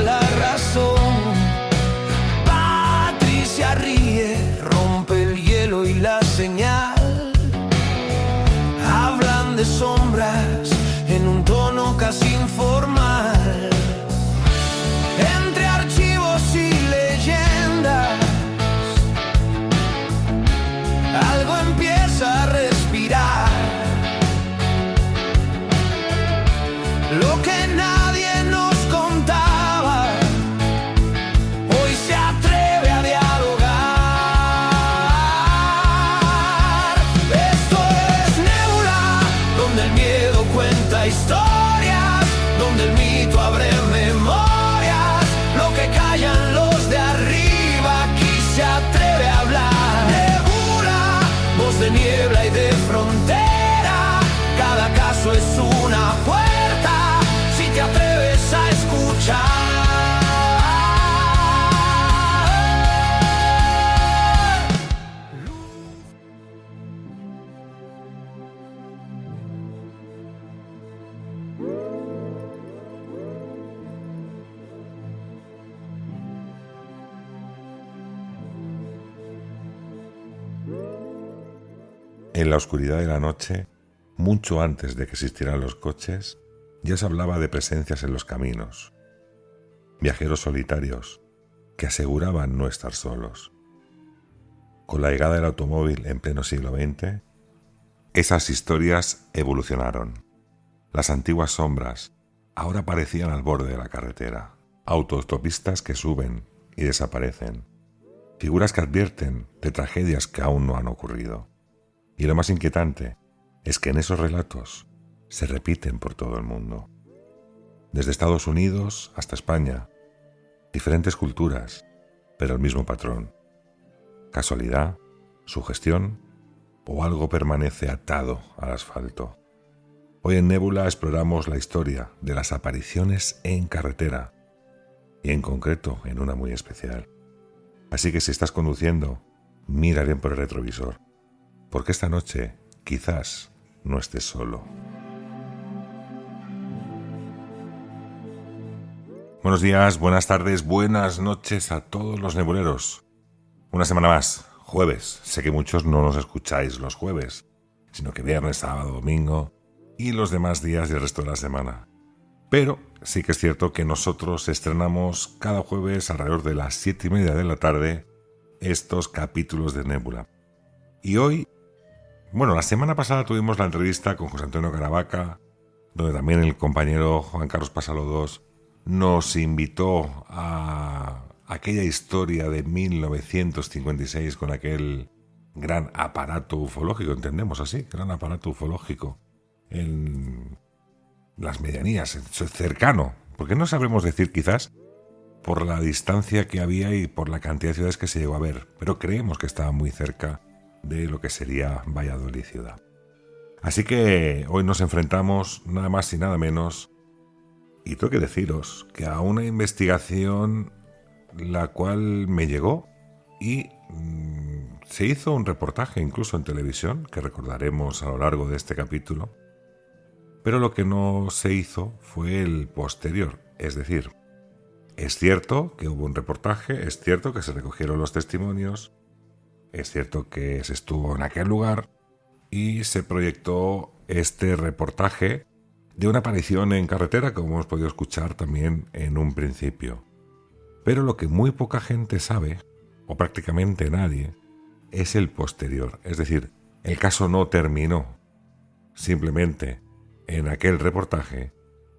La razón. Patricia ríe, rompe el hielo y la señal. Hablan de sombras en un tono casi informal. Entre archivos y leyendas, algo empieza a respirar. Lo que nadie nos contaba historias, donde el mito abre memorias. Lo que callan los de arriba, aquí se atreve a hablar. Nebula, voz de niebla y de frontera. Cada caso es una puerta, si te atreves a escuchar. En la oscuridad de la noche, mucho antes de que existieran los coches, ya se hablaba de presencias en los caminos, viajeros solitarios que aseguraban no estar solos. Con la llegada del automóvil en pleno siglo XX, esas historias evolucionaron. Las antiguas sombras ahora aparecían al borde de la carretera, autostopistas que suben y desaparecen, figuras que advierten de tragedias que aún no han ocurrido. Y lo más inquietante es que en esos relatos se repiten por todo el mundo. Desde Estados Unidos hasta España, diferentes culturas, pero el mismo patrón. ¿Casualidad? ¿Sugestión? ¿O algo permanece atado al asfalto? Hoy en Nébula exploramos la historia de las apariciones en carretera, y en concreto en una muy especial. Así que si estás conduciendo, mira bien por el retrovisor, porque esta noche quizás no estés solo. Buenos días, buenas tardes, buenas noches a todos los nebuleros. Una semana más, jueves. Sé que muchos no nos escucháis los jueves, sino que viernes, sábado, domingo y los demás días del resto de la semana. Pero sí que es cierto que nosotros estrenamos cada jueves alrededor de las 7:30 de la tarde estos capítulos de Nébula. Y hoy, la semana pasada tuvimos la entrevista con José Antonio Caravaca, donde también el compañero Juan Carlos Pasalodós nos invitó a aquella historia de 1956 con aquel gran aparato ufológico, entendemos así, gran aparato ufológico en las medianías, cercano, porque no sabremos decir quizás por la distancia que había y por la cantidad de ciudades que se llegó a ver, pero creemos que estaba muy cerca de lo que sería Valladolid ciudad. Así que hoy nos enfrentamos nada más y nada menos, y tengo que deciros que a una investigación la cual me llegó y se hizo un reportaje incluso en televisión, que recordaremos a lo largo de este capítulo, pero lo que no se hizo fue el posterior, es decir, es cierto que hubo un reportaje, es cierto que se recogieron los testimonios, es cierto que se estuvo en aquel lugar y se proyectó este reportaje de una aparición en carretera, como hemos podido escuchar también en un principio. Pero lo que muy poca gente sabe, o prácticamente nadie, es el posterior. Es decir, el caso no terminó simplemente en aquel reportaje,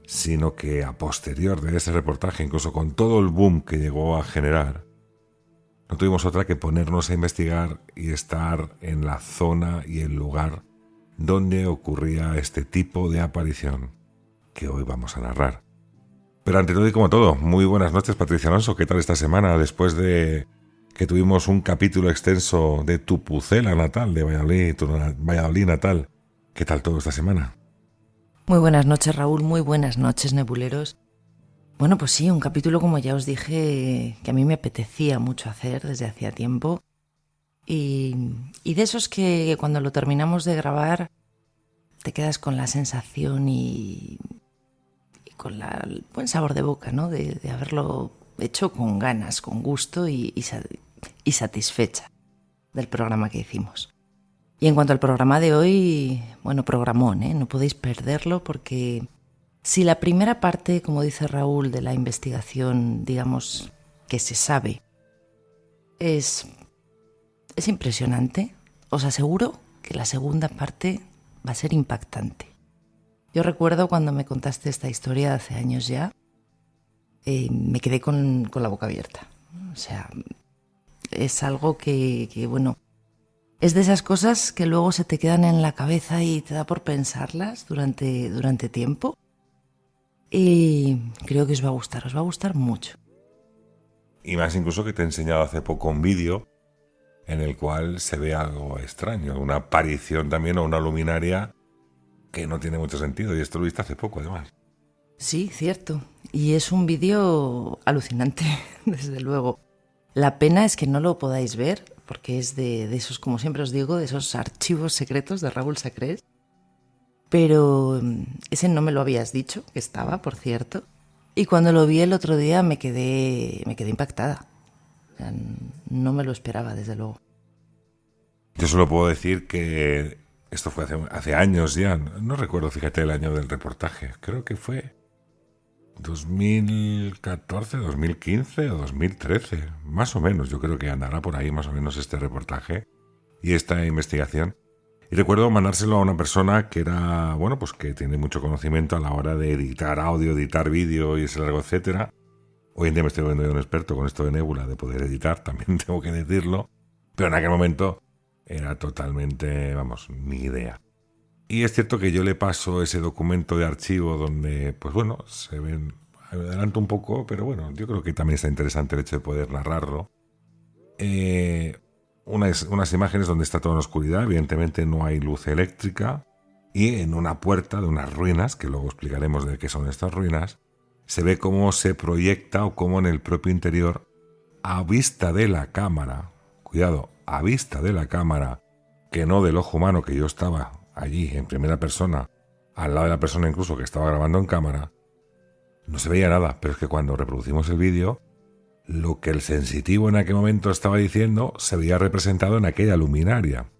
sino que a posterior de ese reportaje, incluso con todo el boom que llegó a generar, no tuvimos otra que ponernos a investigar y estar en la zona y el lugar donde ocurría este tipo de aparición. que hoy vamos a narrar. Pero ante todo y como todo, muy buenas noches, Patricia Alonso. ¿Qué tal esta semana después de que tuvimos un capítulo extenso de tu Pucela natal, de Valladolid, tu Valladolid natal? ¿Qué tal todo esta semana? Muy buenas noches, Raúl, muy buenas noches, nebuleros. Bueno, pues sí, un capítulo, como ya os dije, que a mí me apetecía mucho hacer desde hacía tiempo. Y de esos que cuando lo terminamos de grabar te quedas con la sensación y con el buen sabor de boca, ¿no? De haberlo hecho con ganas, con gusto y satisfecha del programa que hicimos. Y en cuanto al programa de hoy, bueno, programón, ¿eh? No podéis perderlo porque si la primera parte, como dice Raúl, de la investigación, digamos, que se sabe, es impresionante, os aseguro que la segunda parte va a ser impactante. Yo recuerdo cuando me contaste esta historia hace años ya, me quedé con la boca abierta. O sea, es algo que, bueno, es de esas cosas que luego se te quedan en la cabeza y te da por pensarlas durante tiempo. Y creo que os va a gustar mucho. Y más incluso que te he enseñado hace poco un vídeo en el cual se ve algo extraño, una aparición también o una luminaria que no tiene mucho sentido. Y esto lo viste hace poco, además. Sí, cierto. Y es un vídeo alucinante, desde luego. La pena es que no lo podáis ver, porque es de esos, como siempre os digo, de esos archivos secretos de Raúl Sacrés. Pero ese no me lo habías dicho, que estaba, por cierto. Y cuando lo vi el otro día me quedé impactada. O sea, no me lo esperaba, desde luego. Yo solo puedo decir que esto fue hace años ya. No recuerdo, fíjate, el año del reportaje. Creo que fue 2014, 2015 o 2013. Más o menos, yo creo que andará por ahí más o menos este reportaje y esta investigación. Y recuerdo mandárselo a una persona que era, bueno, pues que tiene mucho conocimiento a la hora de editar audio, editar vídeo y ese largo, etcétera. Hoy en día me estoy volviendo un experto con esto de Nebula, de poder editar, también tengo que decirlo. Pero en aquel momento era totalmente, vamos, ni idea. Y es cierto que yo le paso ese documento de archivo donde, pues bueno, se ven, adelanto un poco, pero bueno, yo creo que también está interesante el hecho de poder narrarlo. Unas imágenes donde está todo en oscuridad, evidentemente no hay luz eléctrica, y en una puerta de unas ruinas, que luego explicaremos de qué son estas ruinas, se ve cómo se proyecta o cómo en el propio interior, a vista de la cámara, cuidado, a vista de la cámara, que no del ojo humano, que yo estaba allí en primera persona, al lado de la persona incluso que estaba grabando en cámara, no se veía nada, pero es que cuando reproducimos el vídeo, lo que el sensitivo en aquel momento estaba diciendo se veía representado en aquella luminaria.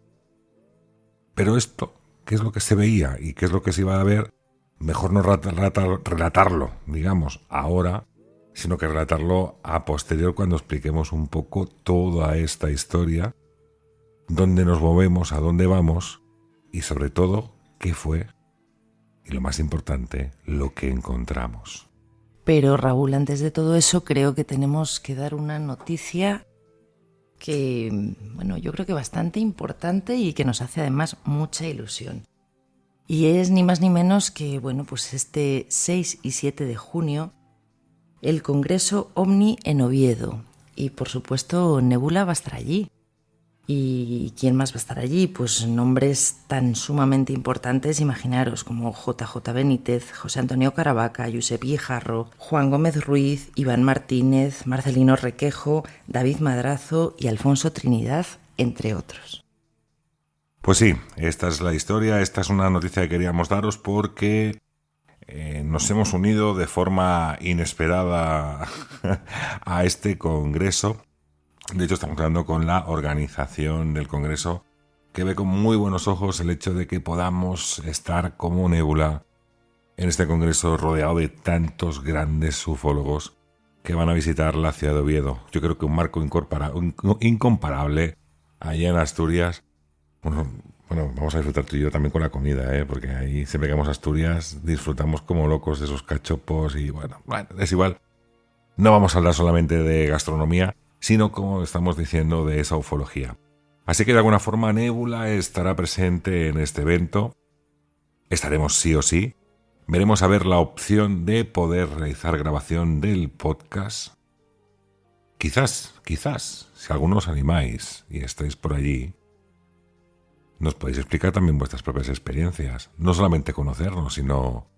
Pero esto, ¿qué es lo que se veía y qué es lo que se iba a ver? Mejor no relatarlo, digamos, ahora, sino que relatarlo a posterior cuando expliquemos un poco toda esta historia, dónde nos movemos, a dónde vamos y sobre todo, qué fue, y lo más importante, lo que encontramos. Pero Raúl, antes de todo eso, creo que tenemos que dar una noticia que, bueno, yo creo que bastante importante y que nos hace además mucha ilusión. Y es ni más ni menos que, bueno, pues este 6 y 7 de junio, el Congreso OVNI en Oviedo. Y por supuesto, Nebula va a estar allí. ¿Y quién más va a estar allí? Pues nombres tan sumamente importantes, imaginaros, como JJ Benítez, José Antonio Caravaca, Josep Guijarro, Juan Gómez Ruiz, Iván Martínez, Marcelino Requejo, David Madrazo y Alfonso Trinidad, entre otros. Pues sí, esta es la historia, esta es una noticia que queríamos daros porque nos hemos unido de forma inesperada a este congreso. De hecho, estamos hablando con la organización del Congreso, que ve con muy buenos ojos el hecho de que podamos estar como Nebula en este Congreso rodeado de tantos grandes ufólogos que van a visitar la ciudad de Oviedo. Yo creo que un marco incomparable allá en Asturias. Bueno, vamos a disfrutar tú y yo también con la comida, porque ahí siempre que vamos a Asturias disfrutamos como locos de esos cachopos y bueno, es igual. No vamos a hablar solamente de gastronomía, sino, como estamos diciendo, de esa ufología. Así que de alguna forma Nebula estará presente en este evento. Estaremos sí o sí. Veremos a ver la opción de poder realizar grabación del podcast. Quizás, si algunos os animáis y estáis por allí, nos podéis explicar también vuestras propias experiencias. No solamente conocernos, sino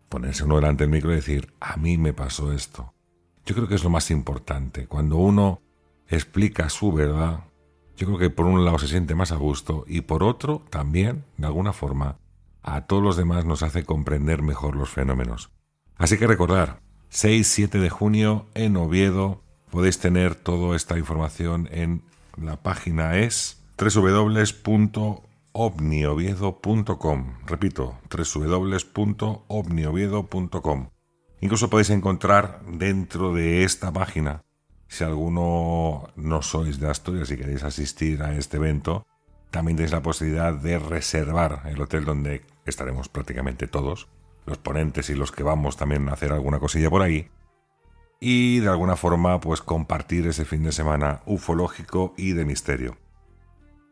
ponerse uno delante del micro y decir, a mí me pasó esto. Yo creo que es lo más importante. Cuando uno explica su verdad, yo creo que por un lado se siente más a gusto y por otro también, de alguna forma, a todos los demás nos hace comprender mejor los fenómenos. Así que recordar, 6-7 de junio en Oviedo, podéis tener toda esta información en la página es www.ovnioviedo.com. Repito, www.ovnioviedo.com. Incluso podéis encontrar dentro de esta página, si alguno no sois de Asturias y queréis asistir a este evento, también tenéis la posibilidad de reservar el hotel donde estaremos prácticamente todos, los ponentes y los que vamos también a hacer alguna cosilla por ahí, y de alguna forma pues compartir ese fin de semana ufológico y de misterio.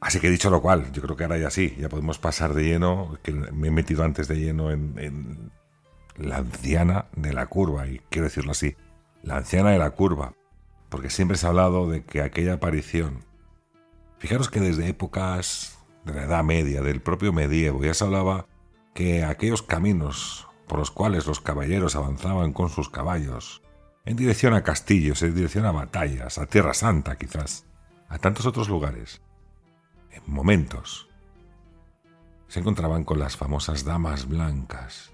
Así que dicho lo cual, yo creo que ahora ya sí, ya podemos pasar de lleno, que me he metido antes de lleno en la anciana de la curva, y quiero decirlo así, la anciana de la curva, porque siempre se ha hablado de que aquella aparición, fijaros que desde épocas de la Edad Media, del propio medievo, ya se hablaba que aquellos caminos por los cuales los caballeros avanzaban con sus caballos, en dirección a castillos, en dirección a batallas, a Tierra Santa quizás, a tantos otros lugares, en momentos, se encontraban con las famosas damas blancas,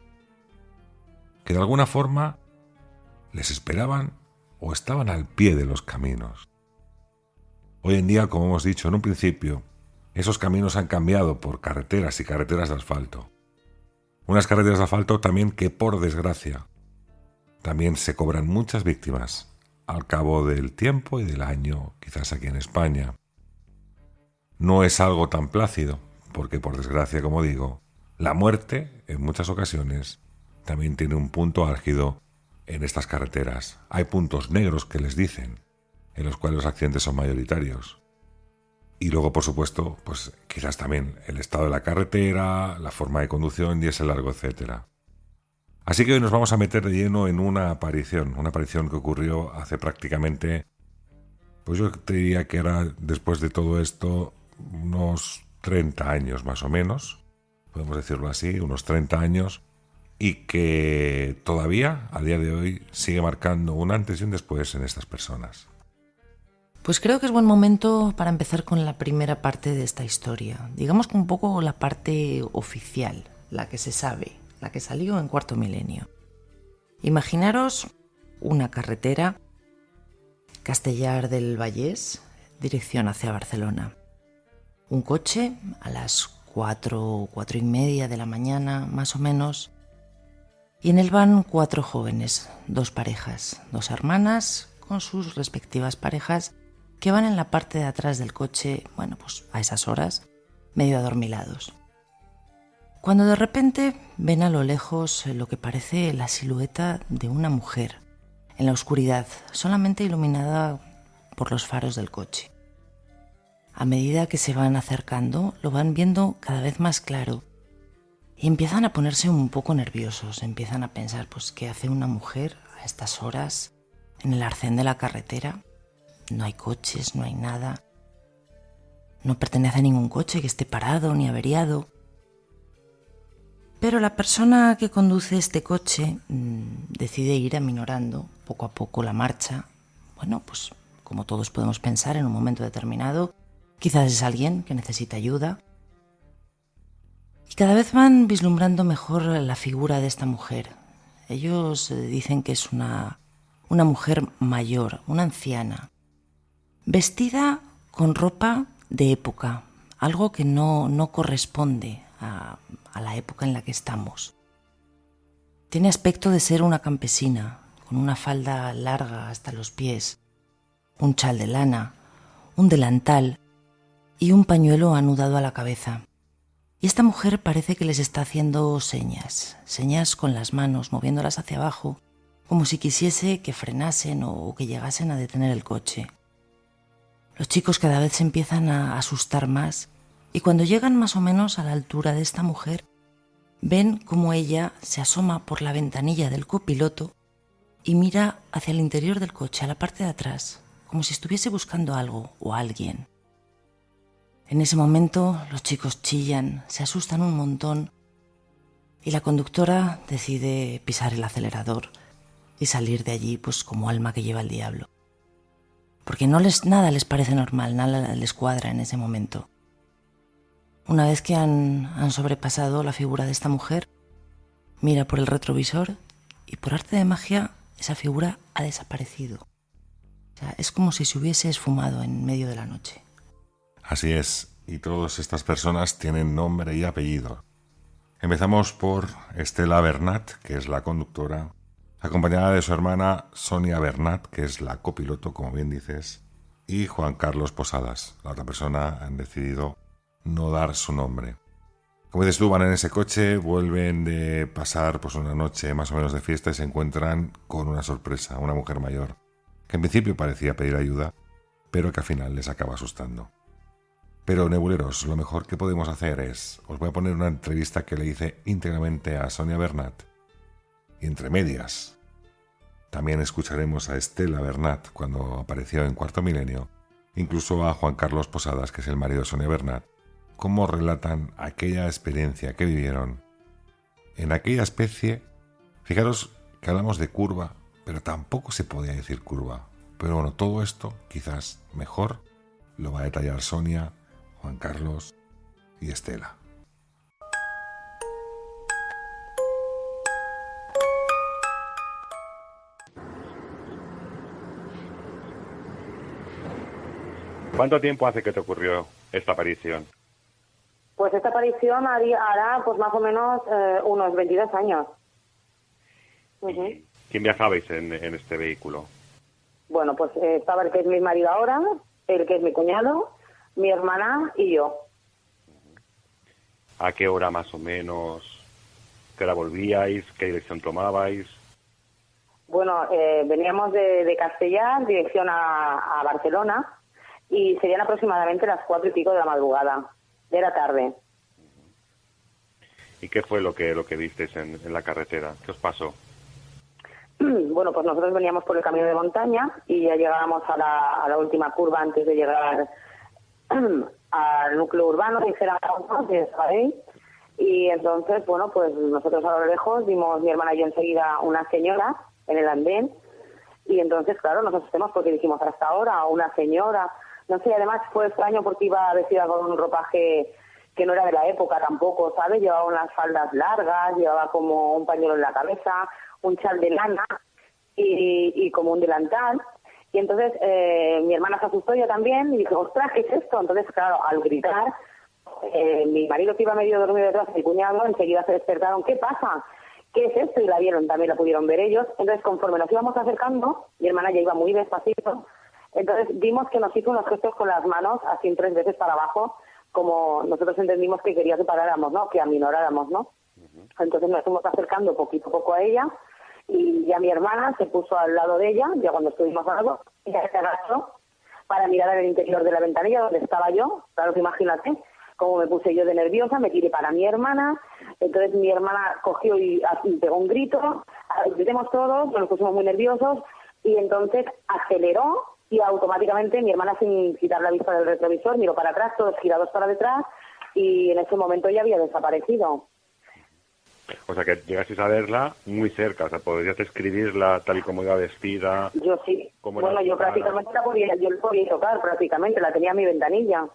que de alguna forma les esperaban o estaban al pie de los caminos. Hoy en día, como hemos dicho en un principio, esos caminos han cambiado por carreteras y carreteras de asfalto. Unas carreteras de asfalto también que, por desgracia, también se cobran muchas víctimas al cabo del tiempo y del año, quizás aquí en España. No es algo tan plácido, porque por desgracia, como digo, la muerte, en muchas ocasiones, también tiene un punto álgido en estas carreteras. Hay puntos negros que les dicen, en los cuales los accidentes son mayoritarios. Y luego, por supuesto, pues quizás también el estado de la carretera, la forma de conducción, diésel largo, etcétera. Así que hoy nos vamos a meter de lleno en una aparición que ocurrió hace prácticamente, pues yo te diría que era, después de todo esto, unos 30 años más o menos, podemos decirlo así, unos 30 años, y que todavía, a día de hoy, sigue marcando un antes y un después en estas personas. Pues creo que es buen momento para empezar con la primera parte de esta historia. Digamos que un poco la parte oficial, la que se sabe, la que salió en cuarto milenio. Imaginaros una carretera, Castellar del Vallès, dirección hacia Barcelona. Un coche a las 4:30 de la mañana, más o menos. Y en él van 4 jóvenes, 2 parejas, 2 hermanas con sus respectivas parejas, que van en la parte de atrás del coche, bueno, pues a esas horas, medio adormilados. Cuando de repente ven a lo lejos lo que parece la silueta de una mujer, en la oscuridad, solamente iluminada por los faros del coche. A medida que se van acercando, lo van viendo cada vez más claro y empiezan a ponerse un poco nerviosos, empiezan a pensar, pues, ¿qué hace una mujer a estas horas en el arcén de la carretera? No hay coches, no hay nada. No pertenece a ningún coche que esté parado ni averiado. Pero la persona que conduce este coche decide ir aminorando poco a poco la marcha. Bueno, pues como todos podemos pensar en un momento determinado, quizás es alguien que necesita ayuda. Y cada vez van vislumbrando mejor la figura de esta mujer. Ellos dicen que es una mujer mayor, una anciana, vestida con ropa de época, algo que no corresponde a la época en la que estamos. Tiene aspecto de ser una campesina, con una falda larga hasta los pies, un chal de lana, un delantal y un pañuelo anudado a la cabeza. Y esta mujer parece que les está haciendo señas con las manos, moviéndolas hacia abajo, como si quisiese que frenasen o que llegasen a detener el coche. Los chicos cada vez se empiezan a asustar más y cuando llegan más o menos a la altura de esta mujer, ven cómo ella se asoma por la ventanilla del copiloto y mira hacia el interior del coche, a la parte de atrás, como si estuviese buscando algo o a alguien. En ese momento los chicos chillan, se asustan un montón y la conductora decide pisar el acelerador y salir de allí pues como alma que lleva el diablo. Porque nada les parece normal, nada les cuadra en ese momento. Una vez que han sobrepasado la figura de esta mujer, mira por el retrovisor y por arte de magia esa figura ha desaparecido. O sea, es como si se hubiese esfumado en medio de la noche. Así es, y todas estas personas tienen nombre y apellido. Empezamos por Estela Bernat, que es la conductora, acompañada de su hermana Sonia Bernat, que es la copiloto, como bien dices, y Juan Carlos Posadas. La otra persona han decidido no dar su nombre. Como dices tú, van en ese coche, vuelven de pasar pues una noche más o menos de fiesta y se encuentran con una sorpresa, una mujer mayor, que en principio parecía pedir ayuda, pero que al final les acaba asustando. Pero, nebuleros, lo mejor que podemos hacer es, os voy a poner una entrevista que le hice íntegramente a Sonia Bernat, y entre medias también escucharemos a Estela Bernat cuando apareció en Cuarto Milenio, incluso a Juan Carlos Posadas, que es el marido de Sonia Bernat, cómo relatan aquella experiencia que vivieron en aquella especie. Fijaros que hablamos de curva, pero tampoco se podía decir curva. Pero bueno, todo esto quizás mejor lo va a detallar Sonia, Juan Carlos y Estela. ¿Cuánto tiempo hace que te ocurrió esta aparición? Pues esta aparición hará pues más o menos unos 22 años. Uh-huh. ¿Quién viajabais en este vehículo? Bueno, pues estaba el que es mi marido ahora, el que es mi cuñado, mi hermana y yo. ¿A qué hora más o menos? ¿Qué hora volvíais? ¿Qué dirección tomabais? Bueno, veníamos de Castellar, dirección a Barcelona, y serían aproximadamente las 4 y pico de la madrugada, de la tarde. ¿Y qué fue lo que visteis en la carretera? ¿Qué os pasó? Bueno, pues nosotros veníamos por el camino de montaña y ya llegábamos a la última curva antes de llegar al núcleo urbano, de Sabadell. Y entonces, bueno, pues nosotros a lo lejos vimos, mi hermana y yo enseguida, una señora en el andén. Y entonces, claro, nos asustamos porque dijimos, hasta ahora, una señora. No sé, además fue extraño porque iba vestida con un ropaje que no era de la época tampoco, ¿sabes? Llevaba unas faldas largas, llevaba como un pañuelo en la cabeza, un chal de lana y como un delantal. Y entonces mi hermana se asustó, yo también, y dije, ostras, ¿qué es esto? Entonces, claro, al gritar, mi marido, que iba medio dormido detrás, mi cuñado, enseguida se despertaron, ¿qué pasa? ¿Qué es esto? Y la vieron, también la pudieron ver ellos. Entonces, conforme nos íbamos acercando, mi hermana ya iba muy despacito, entonces vimos que nos hizo unos gestos con las manos, así 3 veces para abajo, como nosotros entendimos que quería que paráramos, ¿no? Que aminoráramos, ¿no? Entonces nos fuimos acercando poquito a poco a ella, y ya mi hermana se puso al lado de ella, ya cuando estuvimos al lado, ella se agachó para mirar al interior de la ventanilla donde estaba yo. Claro que imagínate cómo me puse yo de nerviosa, me tiré para mi hermana. Entonces mi hermana cogió y pegó un grito, gritemos todos, nos pusimos muy nerviosos, y entonces aceleró, y automáticamente mi hermana, sin quitar la vista del retrovisor, miró para atrás, todos girados para detrás, y en ese momento ya había desaparecido. O sea, que llegasteis a verla muy cerca, o sea, podrías describirla tal y como iba vestida. Yo sí. Bueno, yo prácticamente la podía tocar, prácticamente, la tenía en mi ventanilla.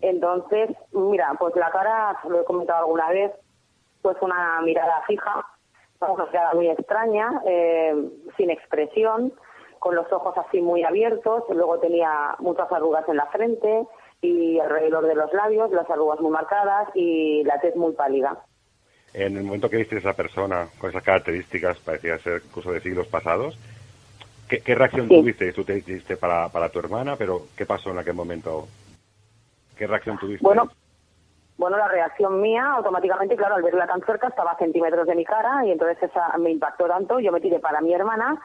Entonces, mira, pues la cara, lo he comentado alguna vez, pues una mirada fija, una mirada muy extraña, sin expresión, con los ojos así muy abiertos, luego tenía muchas arrugas en la frente y alrededor de los labios, las arrugas muy marcadas y la tez muy pálida. En el momento que viste a esa persona con esas características, parecía ser curso de siglos pasados, ¿qué reacción tuviste? Tú te dijiste para tu hermana, pero ¿qué pasó en aquel momento? ¿Qué reacción tuviste? Bueno, la reacción mía, automáticamente, claro, al verla tan cerca, estaba a centímetros de mi cara, y entonces esa me impactó tanto, yo me tiré para mi hermana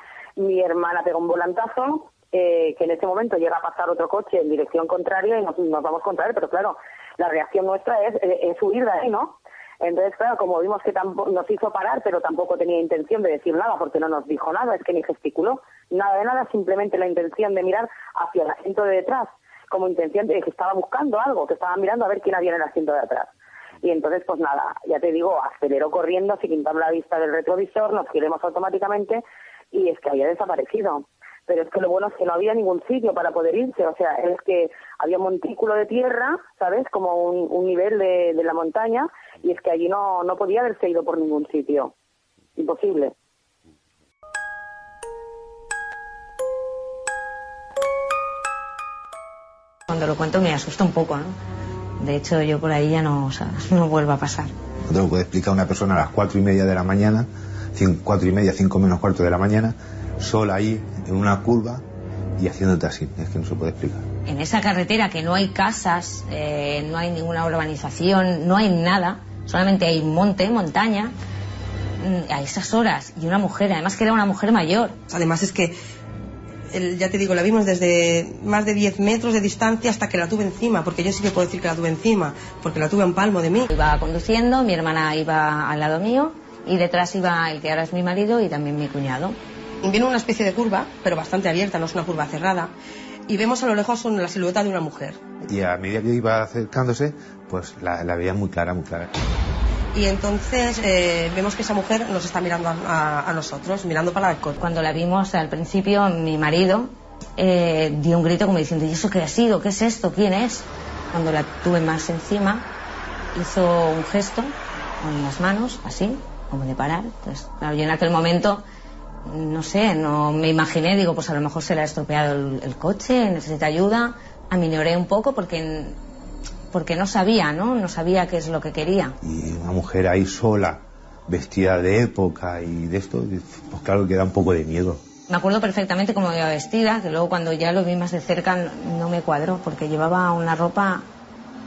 pegó un volantazo, que en ese momento llega a pasar otro coche en dirección contraria y nos vamos contra él, pero claro, la reacción nuestra es huir de ahí, ¿no? Entonces, claro, como vimos que nos hizo parar, pero tampoco tenía intención de decir nada, porque no nos dijo nada, es que ni gesticuló, nada de nada, simplemente la intención de mirar hacia el asiento de detrás, como intención de que estaba buscando algo, que estaba mirando a ver quién había en el asiento de atrás. Y entonces, pues nada, ya te digo, aceleró corriendo, sin quitar la vista del retrovisor, nos giremos automáticamente y es que había desaparecido. Pero es que lo bueno es que no había ningún sitio para poder irse, o sea, es que había un montículo de tierra, ¿sabes?, como un nivel de la montaña, y es que allí no podía haberse ido por ningún sitio. Imposible. Cuando lo cuento me asusta un poco, ¿no? De hecho, yo por ahí ya no vuelvo a pasar. No te lo puede explicar una persona a las 4:30 de la mañana, 4:30, 5 menos cuarto de la mañana, sola ahí, en una curva, y haciéndote así. Es que no se puede explicar. En esa carretera que no hay casas, no hay ninguna urbanización, no hay nada, solamente hay montaña, a esas horas, y una mujer, además que era una mujer mayor. Además es que, ya te digo, la vimos desde más de 10 metros de distancia hasta que la tuve encima, porque yo sí que puedo decir que la tuve encima, porque la tuve a un palmo de mí. Iba conduciendo, mi hermana iba al lado mío, y detrás iba el que ahora es mi marido y también mi cuñado. Viene una especie de curva, pero bastante abierta, no es una curva cerrada, y vemos a lo lejos la silueta de una mujer. Y a medida que iba acercándose, pues la veía muy clara, muy clara. Y entonces vemos que esa mujer nos está mirando a nosotros, mirando para el coche. Cuando la vimos al principio, mi marido dio un grito como diciendo, ¿y eso qué ha sido? ¿Qué es esto? ¿Quién es? Cuando la tuve más encima, hizo un gesto con las manos, así, como de parar. Entonces, claro, yo en aquel momento, no sé, no me imaginé, digo, pues a lo mejor se le ha estropeado el coche, necesita ayuda. Aminoré un poco porque no sabía, no sabía qué es lo que quería. Y una mujer ahí sola, vestida de época y de esto, pues claro que da un poco de miedo. Me acuerdo perfectamente cómo iba vestida, que luego cuando ya lo vi más de cerca no me cuadró, porque llevaba una ropa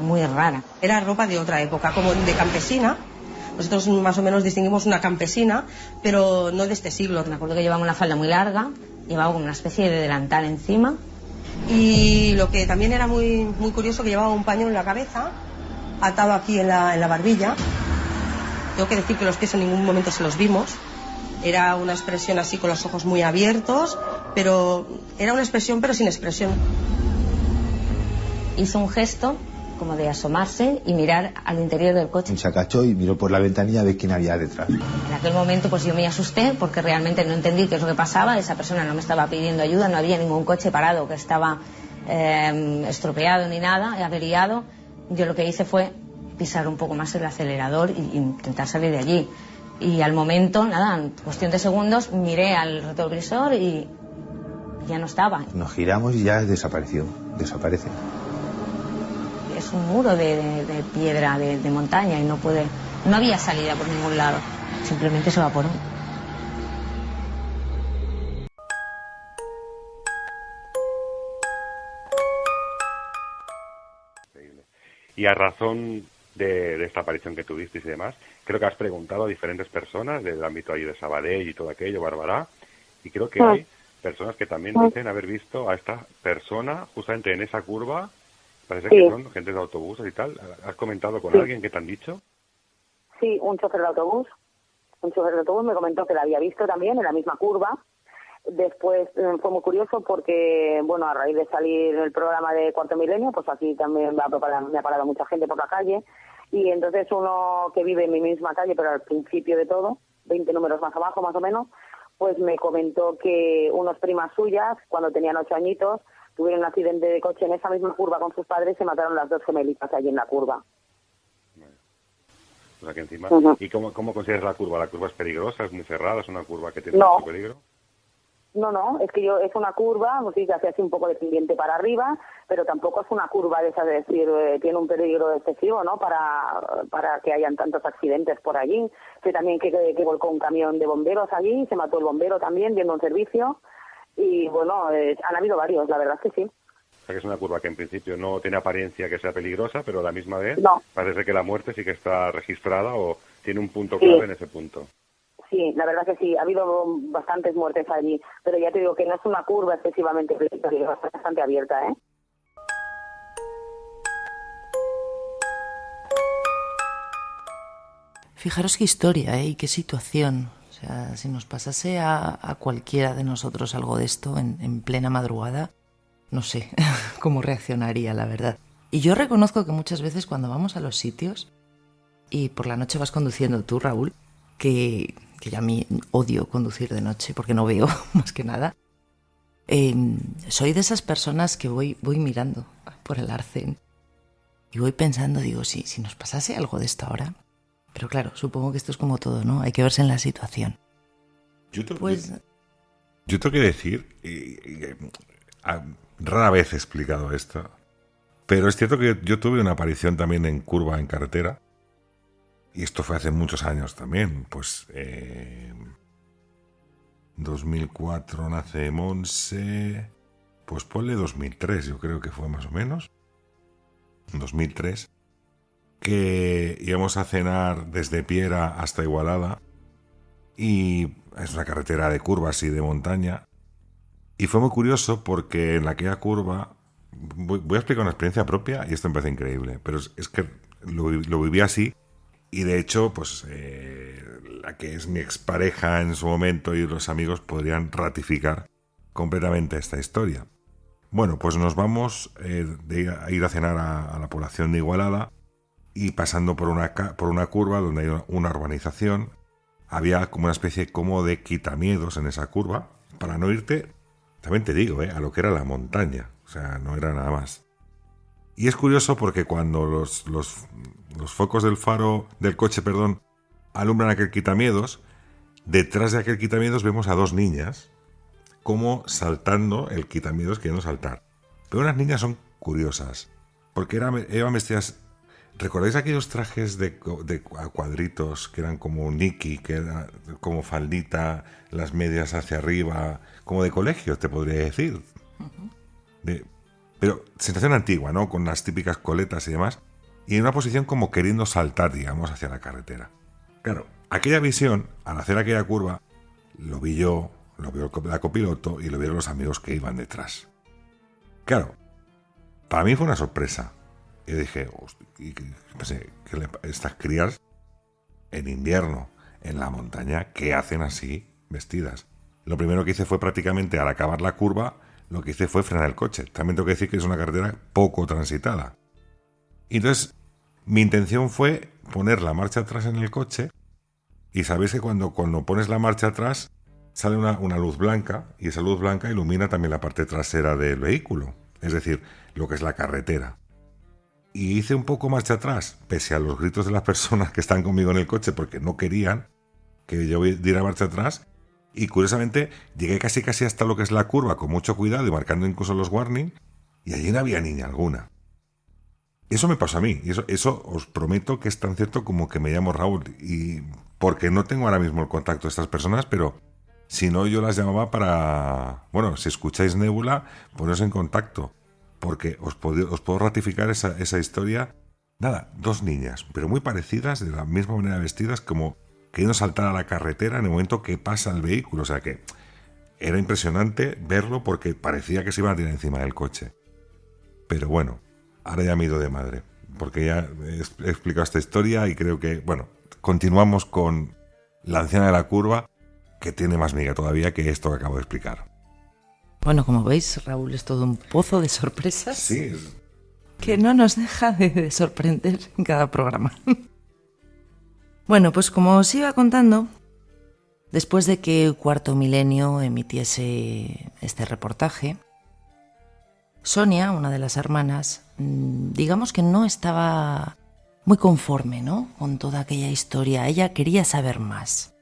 muy rara. Era ropa de otra época, como de campesina. Nosotros más o menos distinguimos una campesina, pero no de este siglo. Me acuerdo que llevaba una falda muy larga, llevaba como una especie de delantal encima. Y lo que también era muy, muy curioso, que llevaba un paño en la cabeza, atado aquí en la barbilla. Tengo que decir que los pies en ningún momento se los vimos. Era una expresión así con los ojos muy abiertos, pero era una expresión pero sin expresión. Hizo un gesto como de asomarse y mirar al interior del coche. Se agachó y miró por la ventanilla a ver quién había detrás. En aquel momento pues yo me asusté porque realmente no entendí qué es lo que pasaba. Esa persona no me estaba pidiendo ayuda, no había ningún coche parado que estaba estropeado ni nada, averiado. Yo lo que hice fue pisar un poco más el acelerador e intentar salir de allí. Y al momento, nada, en cuestión de segundos, miré al retrovisor y ya no estaba. Nos giramos y ya desapareció, desaparece. Es un muro de piedra, de montaña, y no había salida por ningún lado, simplemente se evaporó. Y a razón de esta aparición que tuvisteis y demás, creo que has preguntado a diferentes personas del ámbito ahí de Sabadell y todo aquello, Bárbara, y creo que hay personas que también dicen haber visto a esta persona justamente en esa curva. Parece que son gente de autobuses y tal. ¿Has comentado con alguien que te han dicho? Sí, un chofer de autobús. Un chofer de autobús me comentó que la había visto también en la misma curva. Después fue muy curioso porque, bueno, a raíz de salir el programa de Cuarto Milenio, pues aquí también me ha parado mucha gente por la calle. Y entonces uno que vive en mi misma calle, pero al principio de todo, 20 números más abajo más o menos, pues me comentó que unas primas suyas, cuando tenían 8 añitos, tuvieron un accidente de coche en esa misma curva con sus padres y se mataron las 2 gemelitas allí en la curva. O sea que encima... ¿Y cómo consideras la curva? ¿La curva es peligrosa? ¿Es muy cerrada? ¿Es una curva que tiene mucho peligro? No, es que es una curva, pues sí, que hace así un poco de pendiente para arriba, pero tampoco es una curva de esas de decir, tiene un peligro excesivo, ¿no?, para que hayan tantos accidentes por allí. Sé también que volcó un camión de bomberos allí, se mató el bombero también, viendo un servicio. Y bueno, han habido varios, la verdad es que sí. O sea que es una curva que en principio no tiene apariencia que sea peligrosa, pero a la misma vez parece que la muerte sí que está registrada o tiene un punto clave en ese punto. Sí, la verdad que sí, ha habido bastantes muertes allí, pero ya te digo que no es una curva excesivamente peligrosa, es bastante abierta, ¿eh? Fijaros qué historia, y qué situación. O sea, si nos pasase a cualquiera de nosotros algo de esto en plena madrugada, no sé cómo reaccionaría, la verdad. Y yo reconozco que muchas veces cuando vamos a los sitios y por la noche vas conduciendo tú, Raúl, que yo a mí odio conducir de noche porque no veo más que nada, soy de esas personas que voy mirando por el arcén y voy pensando, digo, si nos pasase algo de esto ahora. Pero claro, supongo que esto es como todo, ¿no? Hay que verse en la situación. Yo tengo que decir, rara vez he explicado esto, pero es cierto que yo tuve una aparición también en curva en carretera, y esto fue hace muchos años también, pues 2004 nace Monse, pues ponle 2003, yo creo que fue más o menos, 2003, que íbamos a cenar desde Piera hasta Igualada, y es una carretera de curvas y de montaña, y fue muy curioso porque en aquella curva, voy a explicar una experiencia propia y esto me parece increíble, pero es que lo viví así, y de hecho, pues la que es mi expareja en su momento y los amigos podrían ratificar completamente esta historia. Bueno, pues nos vamos a ir a cenar a la población de Igualada, y pasando por una curva donde hay una urbanización, había como una especie como de quitamiedos en esa curva, para no irte, también te digo, a lo que era la montaña, o sea, no era nada más. Y es curioso porque cuando los focos del faro del coche, alumbran aquel quitamiedos, detrás de aquel quitamiedos vemos a dos niñas como saltando el quitamientos, queriendo saltar. Pero unas niñas son curiosas, porque eran vestidas. ¿Recordáis aquellos trajes de cuadritos que eran como Nicky, que era como faldita, las medias hacia arriba, como de colegio, te podría decir? Pero sensación antigua, ¿no? Con las típicas coletas y demás, y en una posición como queriendo saltar, digamos, hacia la carretera. Claro, aquella visión, al hacer aquella curva, lo vi yo, lo vio la copiloto y lo vieron los amigos que iban detrás. Claro, para mí fue una sorpresa. Y dije, pensé, estas crías en invierno, en la montaña, ¿qué hacen así vestidas? Lo primero que hice fue prácticamente, al acabar la curva, lo que hice fue frenar el coche. También tengo que decir que es una carretera poco transitada. Y entonces, mi intención fue poner la marcha atrás en el coche, y sabéis que cuando pones la marcha atrás, sale una luz blanca, y esa luz blanca ilumina también la parte trasera del vehículo, es decir, lo que es la carretera. Y hice un poco marcha atrás, pese a los gritos de las personas que están conmigo en el coche, porque no querían que yo diera marcha atrás, y curiosamente llegué casi hasta lo que es la curva, con mucho cuidado y marcando incluso los warning, y allí no había niña alguna. Eso me pasó a mí, y eso os prometo que es tan cierto como que me llamo Raúl, y porque no tengo ahora mismo el contacto de estas personas, pero si no, yo las llamaba para... Bueno, si escucháis Nébula, poneros en contacto, porque os puedo ratificar esa historia. Nada, dos niñas, pero muy parecidas, de la misma manera vestidas, como queriendo saltar a la carretera en el momento que pasa el vehículo. O sea que era impresionante verlo porque parecía que se iban a tirar encima del coche. Pero bueno, ahora ya me he ido de madre, porque ya he explicado esta historia y creo que, bueno, continuamos con la anciana de la curva, que tiene más miga todavía que esto que acabo de explicar. Bueno, como veis, Raúl es todo un pozo de sorpresas. Sí. Que no nos deja de sorprender en cada programa. Bueno, pues como os iba contando, después de que Cuarto Milenio emitiese este reportaje, Sonia, una de las hermanas, digamos que no estaba muy conforme, ¿no?, con toda aquella historia. Ella quería saber más.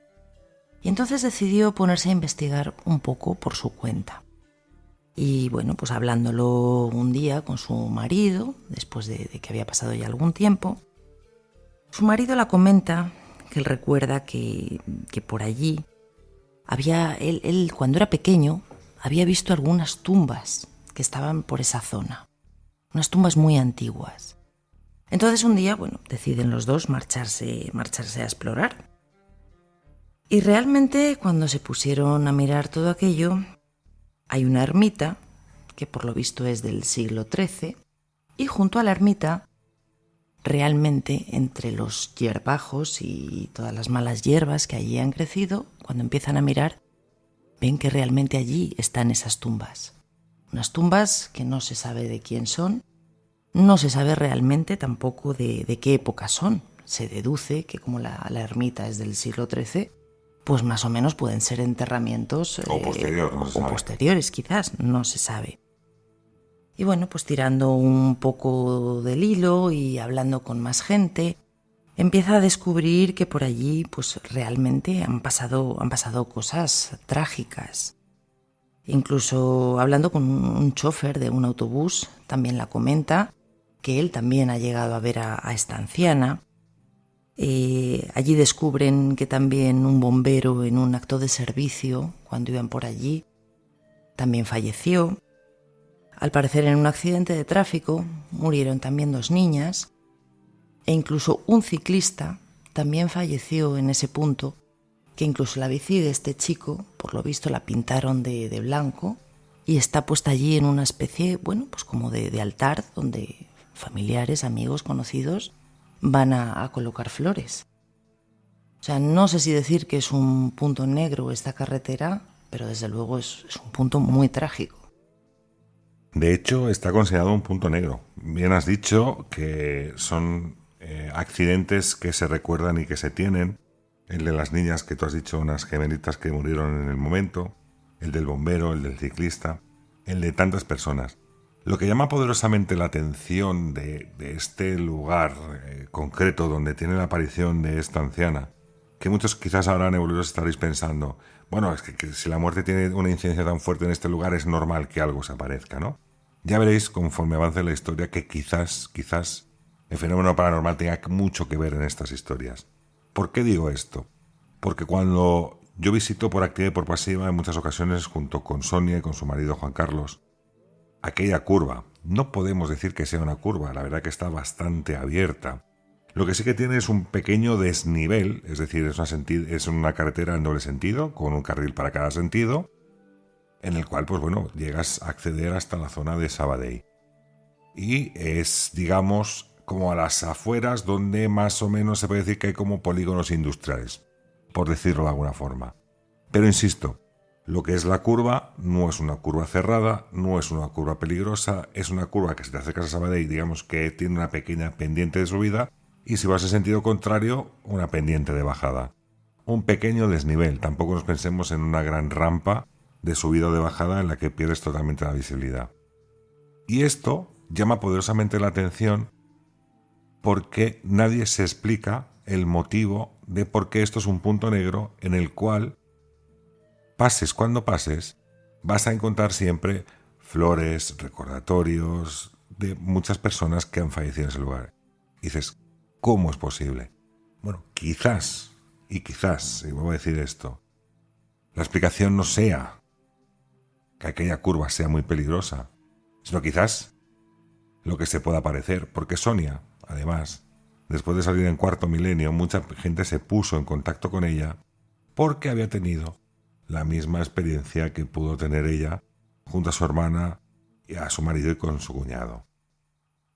Y entonces decidió ponerse a investigar un poco por su cuenta. Y bueno, pues hablándolo un día con su marido, después de que había pasado ya algún tiempo, su marido la comenta que él recuerda que por allí había, él cuando era pequeño, había visto algunas tumbas que estaban por esa zona, unas tumbas muy antiguas. Entonces un día, bueno, deciden los dos marcharse a explorar. Y realmente cuando se pusieron a mirar todo aquello, hay una ermita, que por lo visto es del siglo XIII, y junto a la ermita realmente entre los hierbajos y todas las malas hierbas que allí han crecido, cuando empiezan a mirar, ven que realmente allí están esas tumbas. Unas tumbas que no se sabe de quién son, no se sabe realmente tampoco de qué época son. Se deduce que como la ermita es del siglo XIII, pues más o menos pueden ser enterramientos o posteriores, quizás, no se sabe. Y bueno, pues tirando un poco del hilo y hablando con más gente, empieza a descubrir que por allí pues realmente han pasado cosas trágicas. Incluso hablando con un chofer de un autobús, también la comenta, que él también ha llegado a ver a esta anciana. Allí descubren que también un bombero en un acto de servicio, cuando iban por allí, también falleció. Al parecer en un accidente de tráfico murieron también 2 niñas e incluso un ciclista también falleció en ese punto, que incluso la bici de este chico, por lo visto la pintaron de blanco y está puesta allí en una especie, bueno, pues como de altar donde familiares, amigos, conocidos van a colocar flores. O sea, no sé si decir que es un punto negro esta carretera, pero desde luego es un punto muy trágico. De hecho, está considerado un punto negro. Bien has dicho que son accidentes que se recuerdan y que se tienen. El de las niñas que tú has dicho, unas gemelitas que murieron en el momento, el del bombero, el del ciclista, el de tantas personas. Lo que llama poderosamente la atención de este lugar concreto donde tiene la aparición de esta anciana, que muchos quizás ahora nebuleros estaréis pensando, bueno, es que si la muerte tiene una incidencia tan fuerte en este lugar es normal que algo se aparezca, ¿no? Ya veréis conforme avance la historia que quizás el fenómeno paranormal tenga mucho que ver en estas historias. ¿Por qué digo esto? Porque cuando yo visito por activa y por pasiva en muchas ocasiones junto con Sonia y con su marido Juan Carlos, aquella curva, no podemos decir que sea una curva, la verdad que está bastante abierta. Lo que sí que tiene es un pequeño desnivel, es decir, es una carretera en doble sentido, con un carril para cada sentido, en el cual, pues bueno, llegas a acceder hasta la zona de Sabadell. Y es, digamos, como a las afueras donde más o menos se puede decir que hay como polígonos industriales, por decirlo de alguna forma. Pero insisto, lo que es la curva no es una curva cerrada, no es una curva peligrosa, es una curva que si te acercas a Sabadell, digamos que tiene una pequeña pendiente de subida, y si vas en sentido contrario, una pendiente de bajada. Un pequeño desnivel, tampoco nos pensemos en una gran rampa de subida o de bajada en la que pierdes totalmente la visibilidad. Y esto llama poderosamente la atención porque nadie se explica el motivo de por qué esto es un punto negro en el cual, pases cuando pases, vas a encontrar siempre flores, recordatorios de muchas personas que han fallecido en ese lugar. Y dices, ¿cómo es posible? Bueno, quizás, y voy a decir esto, la explicación no sea que aquella curva sea muy peligrosa, sino quizás lo que se pueda parecer, porque Sonia, además, después de salir en Cuarto Milenio, mucha gente se puso en contacto con ella porque había tenido la misma experiencia que pudo tener ella junto a su hermana, y a su marido y con su cuñado.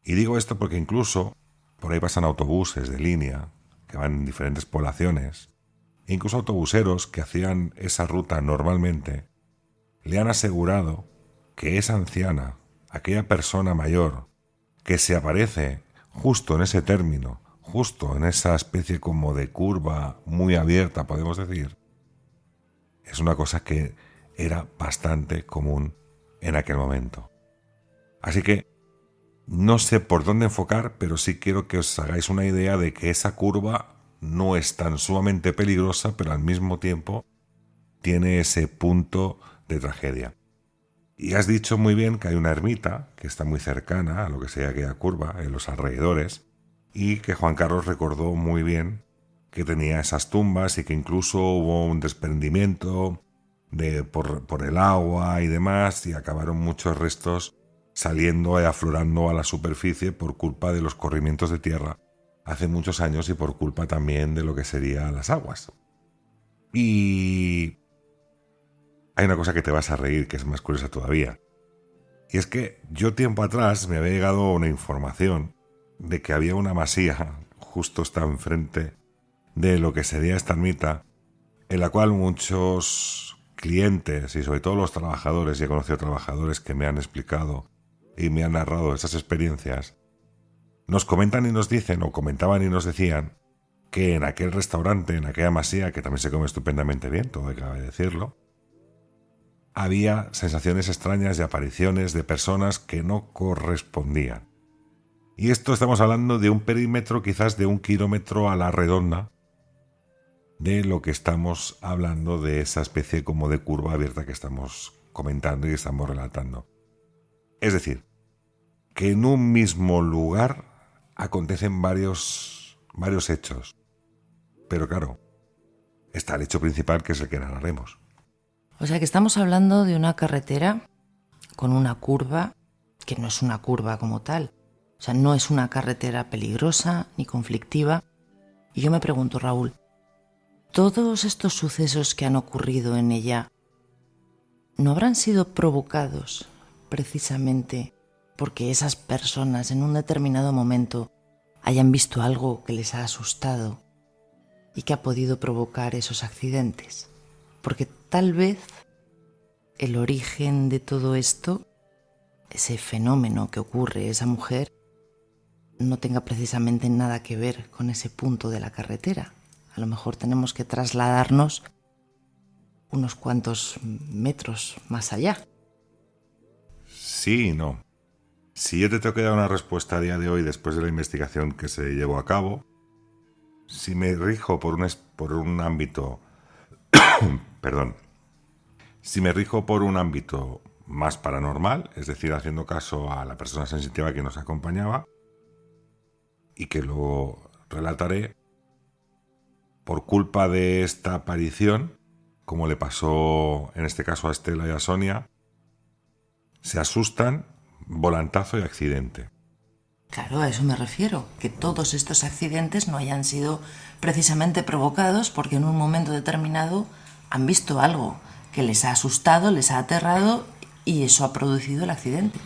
Y digo esto porque incluso por ahí pasan autobuses de línea que van en diferentes poblaciones, e incluso autobuseros que hacían esa ruta normalmente, le han asegurado que esa anciana, aquella persona mayor, que se aparece justo en ese término, justo en esa especie como de curva muy abierta, podemos decir, es una cosa que era bastante común en aquel momento. Así que no sé por dónde enfocar, pero sí quiero que os hagáis una idea de que esa curva no es tan sumamente peligrosa, pero al mismo tiempo tiene ese punto de tragedia. Y has dicho muy bien que hay una ermita que está muy cercana a lo que sería aquella curva, en los alrededores, y que Juan Carlos recordó muy bien que tenía esas tumbas y que incluso hubo un desprendimiento por el agua y demás, y acabaron muchos restos saliendo y aflorando a la superficie por culpa de los corrimientos de tierra hace muchos años y por culpa también de lo que serían las aguas. Y hay una cosa que te vas a reír, que es más curiosa todavía. Y es que yo tiempo atrás me había llegado una información de que había una masía justo está enfrente de lo que sería esta ermita, en la cual muchos clientes y sobre todo los trabajadores, y he conocido trabajadores que me han explicado y me han narrado esas experiencias, nos comentan y nos dicen, o comentaban y nos decían, que en aquel restaurante, en aquella masía, que también se come estupendamente bien, todo hay que decirlo, había sensaciones extrañas y apariciones de personas que no correspondían. Y esto estamos hablando de un perímetro quizás de 1 kilómetro a la redonda, de lo que estamos hablando, de esa especie como de curva abierta que estamos comentando y estamos relatando. Es decir, que en un mismo lugar acontecen varios hechos. Pero claro, está el hecho principal, que es el que narraremos. O sea que estamos hablando de una carretera con una curva que no es una curva como tal. O sea, no es una carretera peligrosa ni conflictiva. Y yo me pregunto, Raúl, ¿todos estos sucesos que han ocurrido en ella no habrán sido provocados precisamente porque esas personas en un determinado momento hayan visto algo que les ha asustado y que ha podido provocar esos accidentes? Porque tal vez el origen de todo esto, ese fenómeno que ocurre, esa mujer, no tenga precisamente nada que ver con ese punto de la carretera. A lo mejor tenemos que trasladarnos unos cuantos metros más allá. Sí y no. Si yo te tengo que dar una respuesta a día de hoy, después de la investigación que se llevó a cabo, si me rijo por un ámbito perdón, si me rijo por un ámbito más paranormal, es decir, haciendo caso a la persona sensitiva que nos acompañaba, y que lo relataré, por culpa de esta aparición, como le pasó en este caso a Estela y a Sonia, se asustan, volantazo y accidente. Claro, a eso me refiero, que todos estos accidentes no hayan sido precisamente provocados porque en un momento determinado han visto algo que les ha asustado, les ha aterrado y eso ha producido el accidente.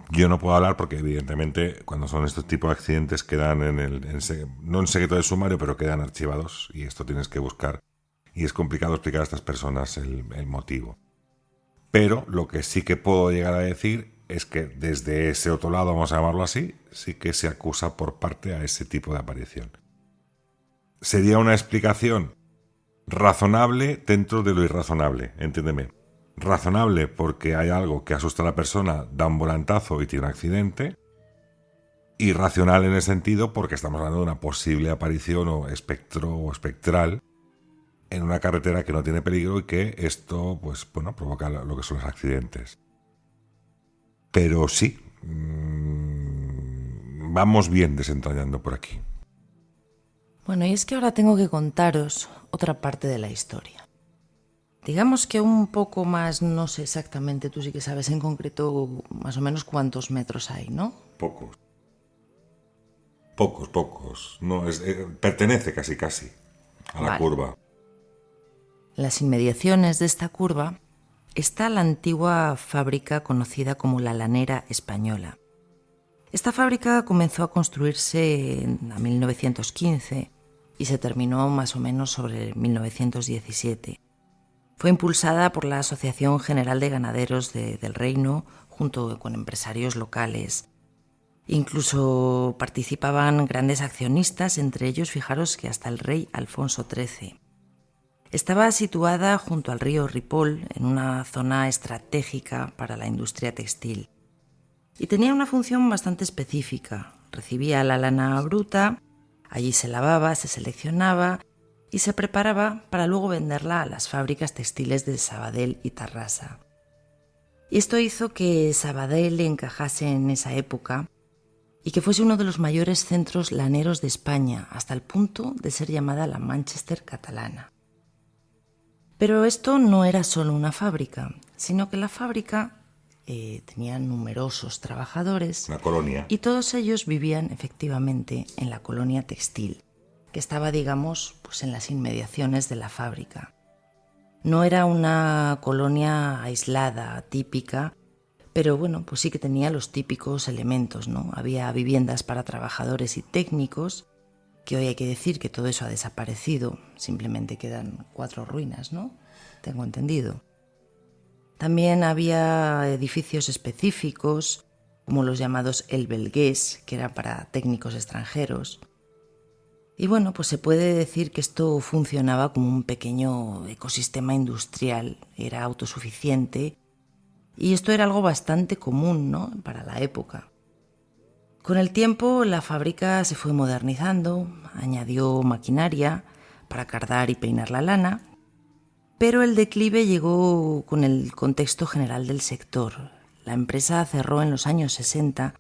Yo no puedo hablar porque evidentemente cuando son estos tipos de accidentes quedan no en secreto de sumario, pero quedan archivados y esto tienes que buscar y es complicado explicar a estas personas el motivo. Pero lo que sí que puedo llegar a decir es que desde ese otro lado, vamos a llamarlo así, sí que se acusa por parte a ese tipo de aparición. Sería una explicación razonable dentro de lo irrazonable, entiéndeme. Razonable porque hay algo que asusta a la persona, da un volantazo y tiene un accidente. Irracional en el sentido porque estamos hablando de una posible aparición o espectro o espectral en una carretera que no tiene peligro y que esto, pues bueno, provoca lo que son los accidentes. Pero sí, vamos bien desentrañando por aquí. Bueno, y es que ahora tengo que contaros otra parte de la historia. Digamos que un poco más, no sé exactamente, tú sí que sabes en concreto más o menos cuántos metros hay, ¿no? Pocos. No, pertenece casi a la curva. En las inmediaciones de esta curva está la antigua fábrica conocida como la Lanera Española. Esta fábrica comenzó a construirse en 1915 y se terminó más o menos sobre 1917. Fue impulsada por la Asociación General de Ganaderos del Reino junto con empresarios locales. Incluso participaban grandes accionistas, entre ellos, fijaros que hasta el rey Alfonso XIII. Estaba situada junto al río Ripoll, en una zona estratégica para la industria textil. Y tenía una función bastante específica. Recibía la lana bruta, allí se lavaba, se seleccionaba y se preparaba para luego venderla a las fábricas textiles de Sabadell y Tarrasa. Y esto hizo que Sabadell encajase en esa época y que fuese uno de los mayores centros laneros de España, hasta el punto de ser llamada la Manchester catalana. Pero esto no era solo una fábrica, sino que la fábrica tenía numerosos trabajadores. Una colonia. Y todos ellos vivían efectivamente en la colonia textil, que estaba, digamos, pues en las inmediaciones de la fábrica. No era una colonia aislada, típica, Pero bueno, pues sí que tenía los típicos elementos, ¿no? Había viviendas para trabajadores y técnicos, que hoy hay que decir que todo eso ha desaparecido, simplemente quedan 4 ruinas, ¿no? Tengo entendido. También había edificios específicos, como los llamados el Belgués, que eran para técnicos extranjeros. Y bueno, pues se puede decir que esto funcionaba como un pequeño ecosistema industrial, era autosuficiente, y esto era algo bastante común, ¿no?, para la época. Con el tiempo la fábrica se fue modernizando, añadió maquinaria para cardar y peinar la lana, pero el declive llegó con el contexto general del sector. La empresa cerró en los años 60,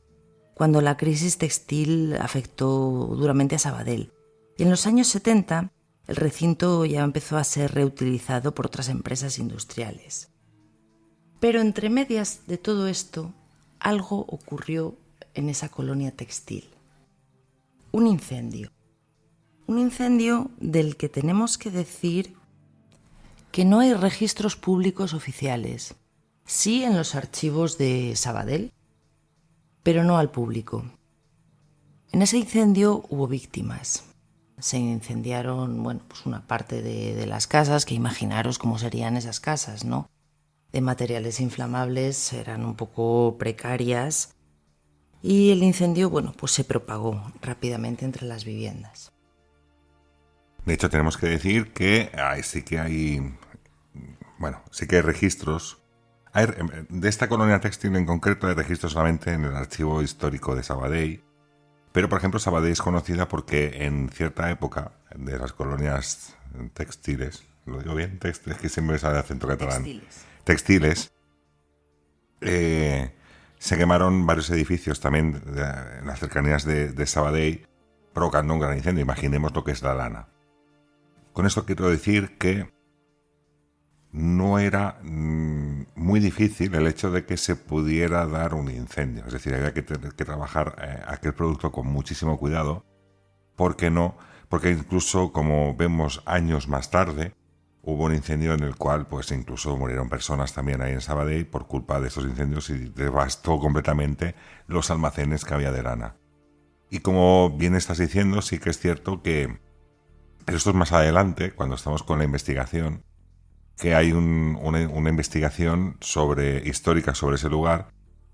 cuando la crisis textil afectó duramente a Sabadell. Y en los años 70 el recinto ya empezó a ser reutilizado por otras empresas industriales. Pero entre medias de todo esto, algo ocurrió en esa colonia textil. Un incendio. Un incendio del que tenemos que decir que no hay registros públicos oficiales. Sí en los archivos de Sabadell, pero no al público. En ese incendio hubo víctimas. Se incendiaron, bueno, pues una parte de las casas, que imaginaros cómo serían esas casas, ¿no? De materiales inflamables, eran un poco precarias, y el incendio, bueno, pues se propagó rápidamente entre las viviendas. De hecho, tenemos que decir que sí que hay registros. De esta colonia textil en concreto hay registros solamente en el archivo histórico de Sabadell. Pero, por ejemplo, Sabadell es conocida porque en cierta época de las colonias textiles, ¿lo digo bien? Es que siempre me sale el acento catalán. Textiles. Se quemaron varios edificios también en las cercanías de Sabadell, provocando un gran incendio. Imaginemos lo que es la lana. Con esto quiero decir que no era muy difícil el hecho de que se pudiera dar un incendio. Es decir, había que trabajar aquel producto con muchísimo cuidado. ¿Por qué no? Porque incluso, como vemos años más tarde, hubo un incendio en el cual pues incluso murieron personas también ahí en Sabadell por culpa de estos incendios y devastó completamente los almacenes que había de lana. Y como bien estás diciendo, sí que es cierto que, pero esto es más adelante, cuando estamos con la investigación, que hay una investigación histórica sobre ese lugar,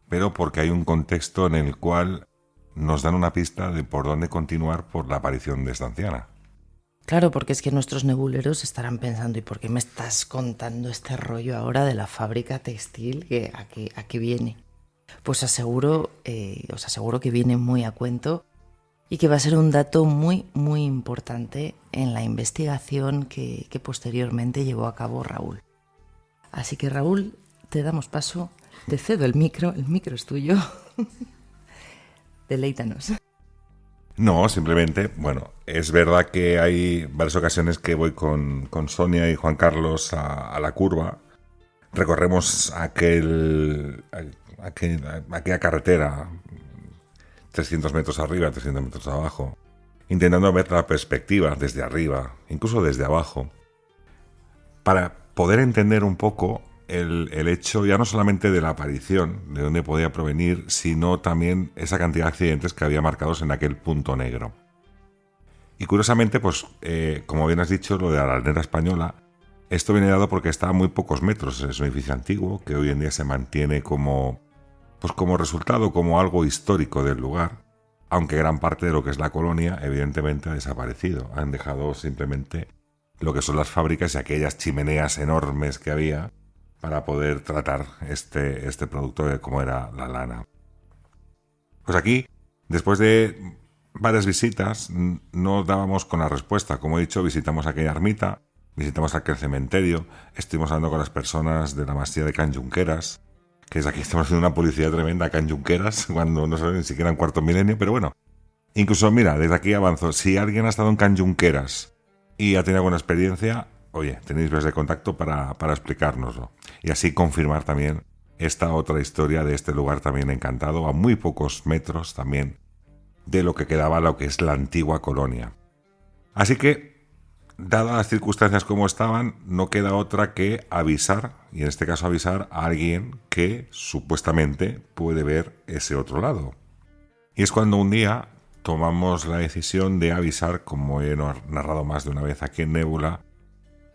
pero porque hay un contexto en el cual nos dan una pista de por dónde continuar por la aparición de esta anciana. Claro, porque es que nuestros nebuleros estarán pensando, ¿y por qué me estás contando este rollo ahora de la fábrica textil? Que ¿a qué viene? Pues os aseguro que viene muy a cuento y que va a ser un dato muy, muy importante en la investigación que posteriormente llevó a cabo Raúl. Así que, Raúl, te damos paso, te cedo el micro es tuyo. Deleítanos. No, simplemente, bueno, es verdad que hay varias ocasiones que voy con Sonia y Juan Carlos a la curva. Recorremos aquella carretera 300 metros arriba, 300 metros abajo, intentando ver la perspectiva desde arriba, incluso desde abajo, para poder entender un poco el hecho ya no solamente de la aparición, de dónde podía provenir, sino también esa cantidad de accidentes que había marcados en aquel punto negro. Y curiosamente, pues como bien has dicho, lo de la Alameda Española, esto viene dado porque está a muy pocos metros. Es un edificio antiguo que hoy en día se mantiene como resultado, como algo histórico del lugar, aunque gran parte de lo que es la colonia evidentemente ha desaparecido. Han dejado simplemente lo que son las fábricas y aquellas chimeneas enormes que había para poder tratar este producto como era la lana. Pues aquí, después de varias visitas, no dábamos con la respuesta. Como he dicho, visitamos aquella ermita, visitamos aquel cementerio, estuvimos hablando con las personas de la Masía de Can Junqueras, que es aquí, estamos haciendo una publicidad tremenda a Can Junqueras, cuando no sé ni siquiera en cuarto milenio, pero bueno. Incluso, mira, desde aquí avanzo. Si alguien ha estado en Can Junqueras y ha tenido alguna experiencia, oye, tenéis vías de contacto para explicárnoslo. Y así confirmar también esta otra historia de este lugar también encantado, a muy pocos metros también de lo que quedaba, lo que es la antigua colonia. Así que, dadas las circunstancias como estaban, no queda otra que avisar, y en este caso avisar a alguien que supuestamente puede ver ese otro lado. Y es cuando un día tomamos la decisión de avisar, como he narrado más de una vez aquí en Nébula,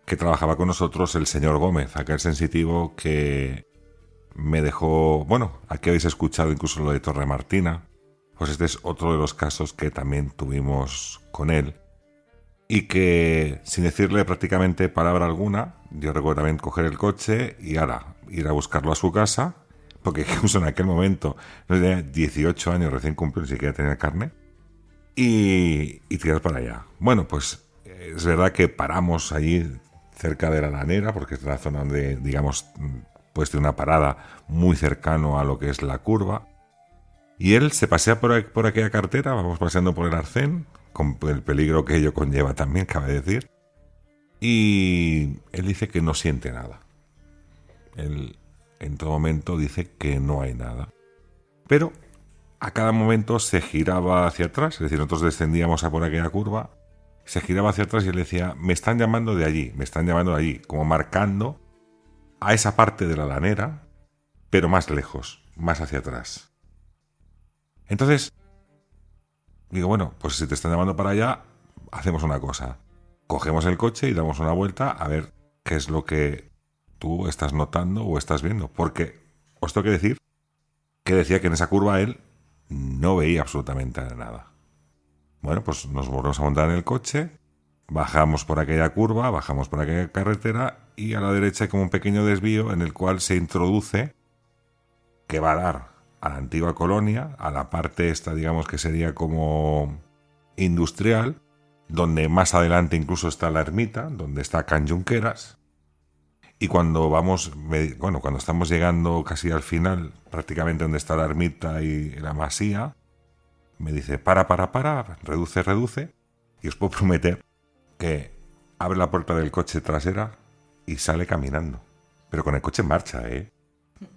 que trabajaba con nosotros el señor Gómez, aquel sensitivo que me dejó... Bueno, aquí habéis escuchado incluso lo de Torre Martina, pues este es otro de los casos que también tuvimos con él, y que sin decirle prácticamente palabra alguna, yo recuerdo también coger el coche y ahora ir a buscarlo a su casa, porque incluso en aquel momento no tenía 18 años recién cumplido, ni siquiera tenía carne, y tirar para allá. Bueno, pues es verdad que paramos allí cerca de la Lanera, porque es una zona donde, digamos, pues de una parada muy cercano a lo que es la curva, y él se pasea por aquella carretera, vamos paseando por el arcén, con el peligro que ello conlleva también, cabe decir, y él dice que no siente nada. Él en todo momento dice que no hay nada, pero a cada momento se giraba hacia atrás, es decir, nosotros descendíamos a por aquella curva, se giraba hacia atrás y él decía, me están llamando de allí, como marcando a esa parte de la Lanera, pero más lejos, más hacia atrás. Entonces digo, bueno, pues si te están llamando para allá, hacemos una cosa. Cogemos el coche y damos una vuelta a ver qué es lo que tú estás notando o estás viendo. Porque os tengo que decir que decía que en esa curva él no veía absolutamente nada. Bueno, pues nos volvemos a montar en el coche, bajamos por aquella curva, bajamos por aquella carretera y a la derecha hay como un pequeño desvío en el cual se introduce que va a dar a la antigua colonia, a la parte esta, digamos, que sería como industrial, donde más adelante incluso está la ermita, donde está Can Junqueras. Y cuando cuando estamos llegando casi al final, prácticamente donde está la ermita y la masía, me dice, para, reduce, y os puedo prometer que abre la puerta del coche trasera y sale caminando. Pero con el coche en marcha, ¿eh?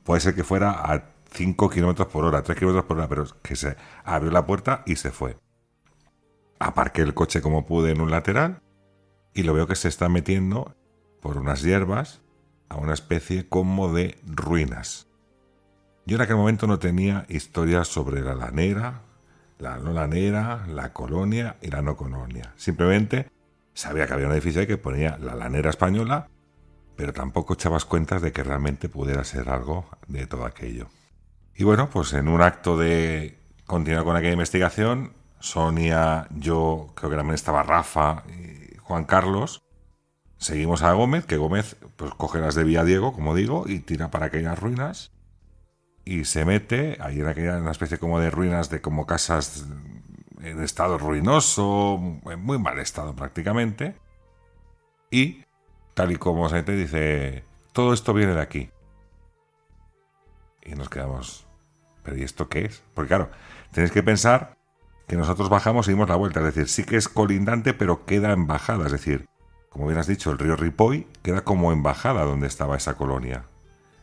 Puede ser que fuera a 5 kilómetros por hora, 3 kilómetros por hora, pero que se abrió la puerta y se fue. Aparqué el coche como pude en un lateral y lo veo que se está metiendo por unas hierbas a una especie como de ruinas. Yo en aquel momento no tenía historias sobre la lanera, la no lanera, la colonia y la no colonia. Simplemente sabía que había un edificio ahí que ponía la lanera española, pero tampoco echabas cuentas de que realmente pudiera ser algo de todo aquello. Y bueno, pues en un acto de continuar con aquella investigación, Sonia, yo, creo que también estaba Rafa y Juan Carlos, seguimos a Gómez, que Gómez pues coge las de Villadiego, como digo, y tira para aquellas ruinas y se mete, ahí en una especie como de ruinas de como casas en estado ruinoso, en muy mal estado prácticamente, y tal y como se mete dice, todo esto viene de aquí. Y nos quedamos, ¿pero y esto qué es? Porque claro, tenéis que pensar que nosotros bajamos y dimos la vuelta, es decir, sí que es colindante, pero queda en bajada, es decir, como bien has dicho, el río Ripoll queda como en bajada donde estaba esa colonia.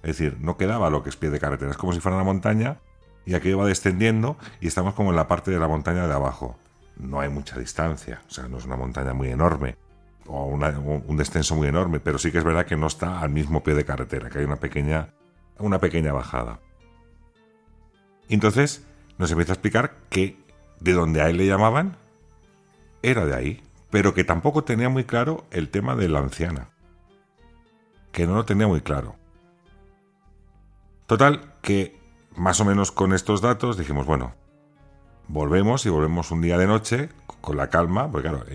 Es decir, no quedaba lo que es pie de carretera, es como si fuera una montaña y aquello va descendiendo y estamos como en la parte de la montaña de abajo. No hay mucha distancia, o sea, no es una montaña muy enorme o un descenso muy enorme, pero sí que es verdad que no está al mismo pie de carretera, que hay una pequeña bajada. Entonces nos empieza a explicar que de donde a él le llamaban era de ahí, pero que tampoco tenía muy claro el tema de la anciana, que no lo tenía muy claro. Total, que más o menos con estos datos dijimos, bueno, volvemos un día de noche con la calma, porque claro,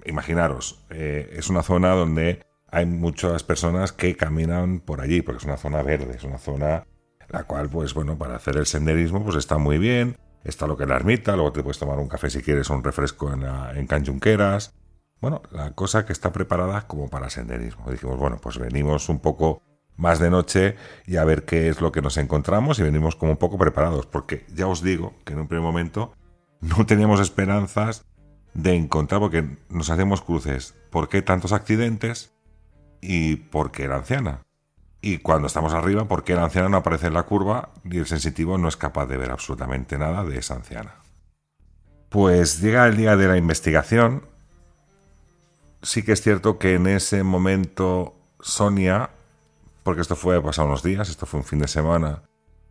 imaginaros, es una zona donde hay muchas personas que caminan por allí, porque es una zona verde, es una zona la cual, pues bueno, para hacer el senderismo pues está muy bien, está lo que es la ermita, luego te puedes tomar un café si quieres o un refresco en Can Junqueras. Bueno, la cosa que está preparada como para senderismo. Y dijimos, bueno, pues venimos un poco más de noche y a ver qué es lo que nos encontramos y venimos como un poco preparados, porque ya os digo que en un primer momento no teníamos esperanzas de encontrar, porque nos hacemos cruces, ¿por qué tantos accidentes? ¿Y por qué la anciana? Y cuando estamos arriba, ¿por qué la anciana no aparece en la curva y el sensitivo no es capaz de ver absolutamente nada de esa anciana? Pues llega el día de la investigación sí que es cierto que en ese momento Sonia, porque esto fue pasado unos días, esto fue un fin de semana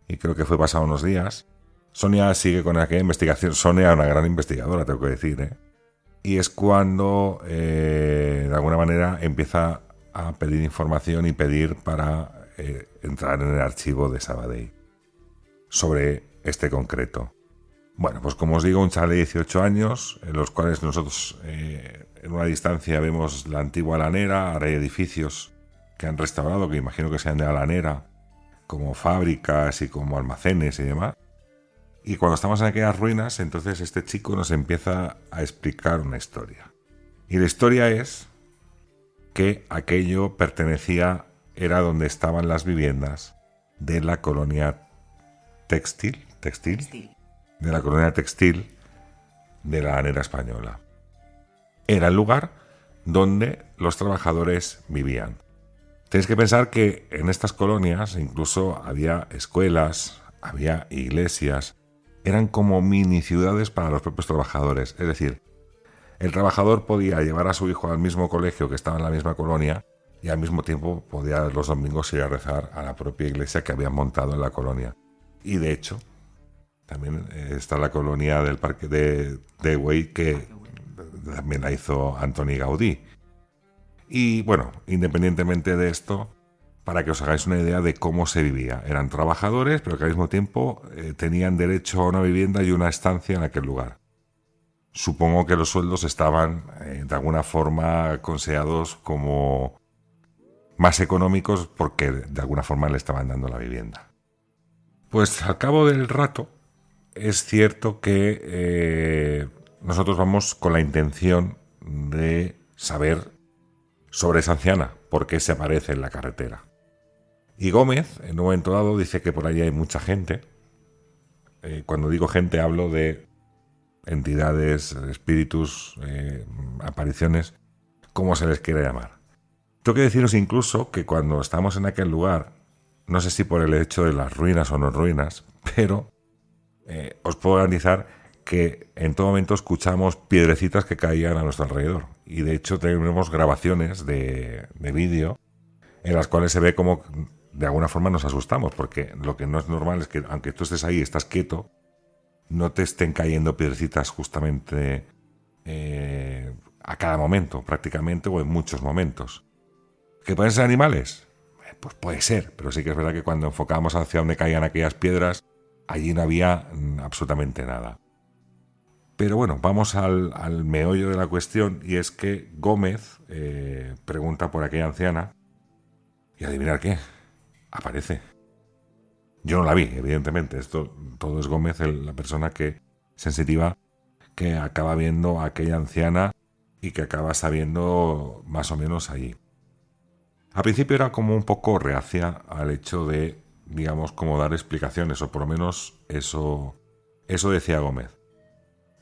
y creo que fue pasado unos días, Sonia sigue con aquella investigación. Sonia es una gran investigadora, tengo que decir, ¿eh? Y es cuando, de alguna manera, empieza a pedir información y pedir para entrar en el archivo de Sabadell sobre este concreto. Bueno, pues como os digo, un chaval de 18 años, en los cuales nosotros en una distancia vemos la antigua lanera. Ahora hay edificios que han restaurado, que imagino que sean de la lanera, como fábricas y como almacenes y demás. Y cuando estamos en aquellas ruinas, entonces este chico nos empieza a explicar una historia. Y la historia es que aquello era donde estaban las viviendas de la colonia textil de la colonia textil de la lanera española. Era el lugar donde los trabajadores vivían. Tenéis que pensar que en estas colonias incluso había escuelas, había iglesias, eran como mini ciudades para los propios trabajadores. Es decir, el trabajador podía llevar a su hijo al mismo colegio que estaba en la misma colonia y al mismo tiempo podía los domingos ir a rezar a la propia iglesia que habían montado en la colonia. Y de hecho, también está la colonia del Parque de Güell, que también la hizo Antoni Gaudí. Y bueno, independientemente de esto, para que os hagáis una idea de cómo se vivía. Eran trabajadores, pero que al mismo tiempo tenían derecho a una vivienda y una estancia en aquel lugar. Supongo que los sueldos estaban de alguna forma considerados como más económicos porque de alguna forma le estaban dando la vivienda. Pues al cabo del rato, es cierto que nosotros vamos con la intención de saber sobre esa anciana, por qué se aparece en la carretera. Y Gómez, en un momento dado, dice que por allí hay mucha gente. Cuando digo gente, hablo de entidades, espíritus, apariciones, como se les quiera llamar. Tengo que deciros incluso que cuando estamos en aquel lugar, no sé si por el hecho de las ruinas o no ruinas, pero os puedo garantizar que en todo momento escuchamos piedrecitas que caían a nuestro alrededor. Y de hecho tenemos grabaciones de vídeo en las cuales se ve como de alguna forma nos asustamos, porque lo que no es normal es que aunque tú estés ahí y estás quieto, no te estén cayendo piedrecitas justamente a cada momento, prácticamente, o en muchos momentos. ¿Que pueden ser animales? Pues puede ser, pero sí que es verdad que cuando enfocamos hacia donde caían aquellas piedras, allí no había absolutamente nada. Pero bueno, vamos al meollo de la cuestión, y es que Gómez pregunta por aquella anciana, y adivinar qué, aparece. Yo no la vi, evidentemente, esto todo es Gómez, la persona que sensitiva, que acaba viendo a aquella anciana y que acaba sabiendo más o menos allí. Al principio era como un poco reacia al hecho de, digamos, como dar explicaciones, o por lo menos eso decía Gómez.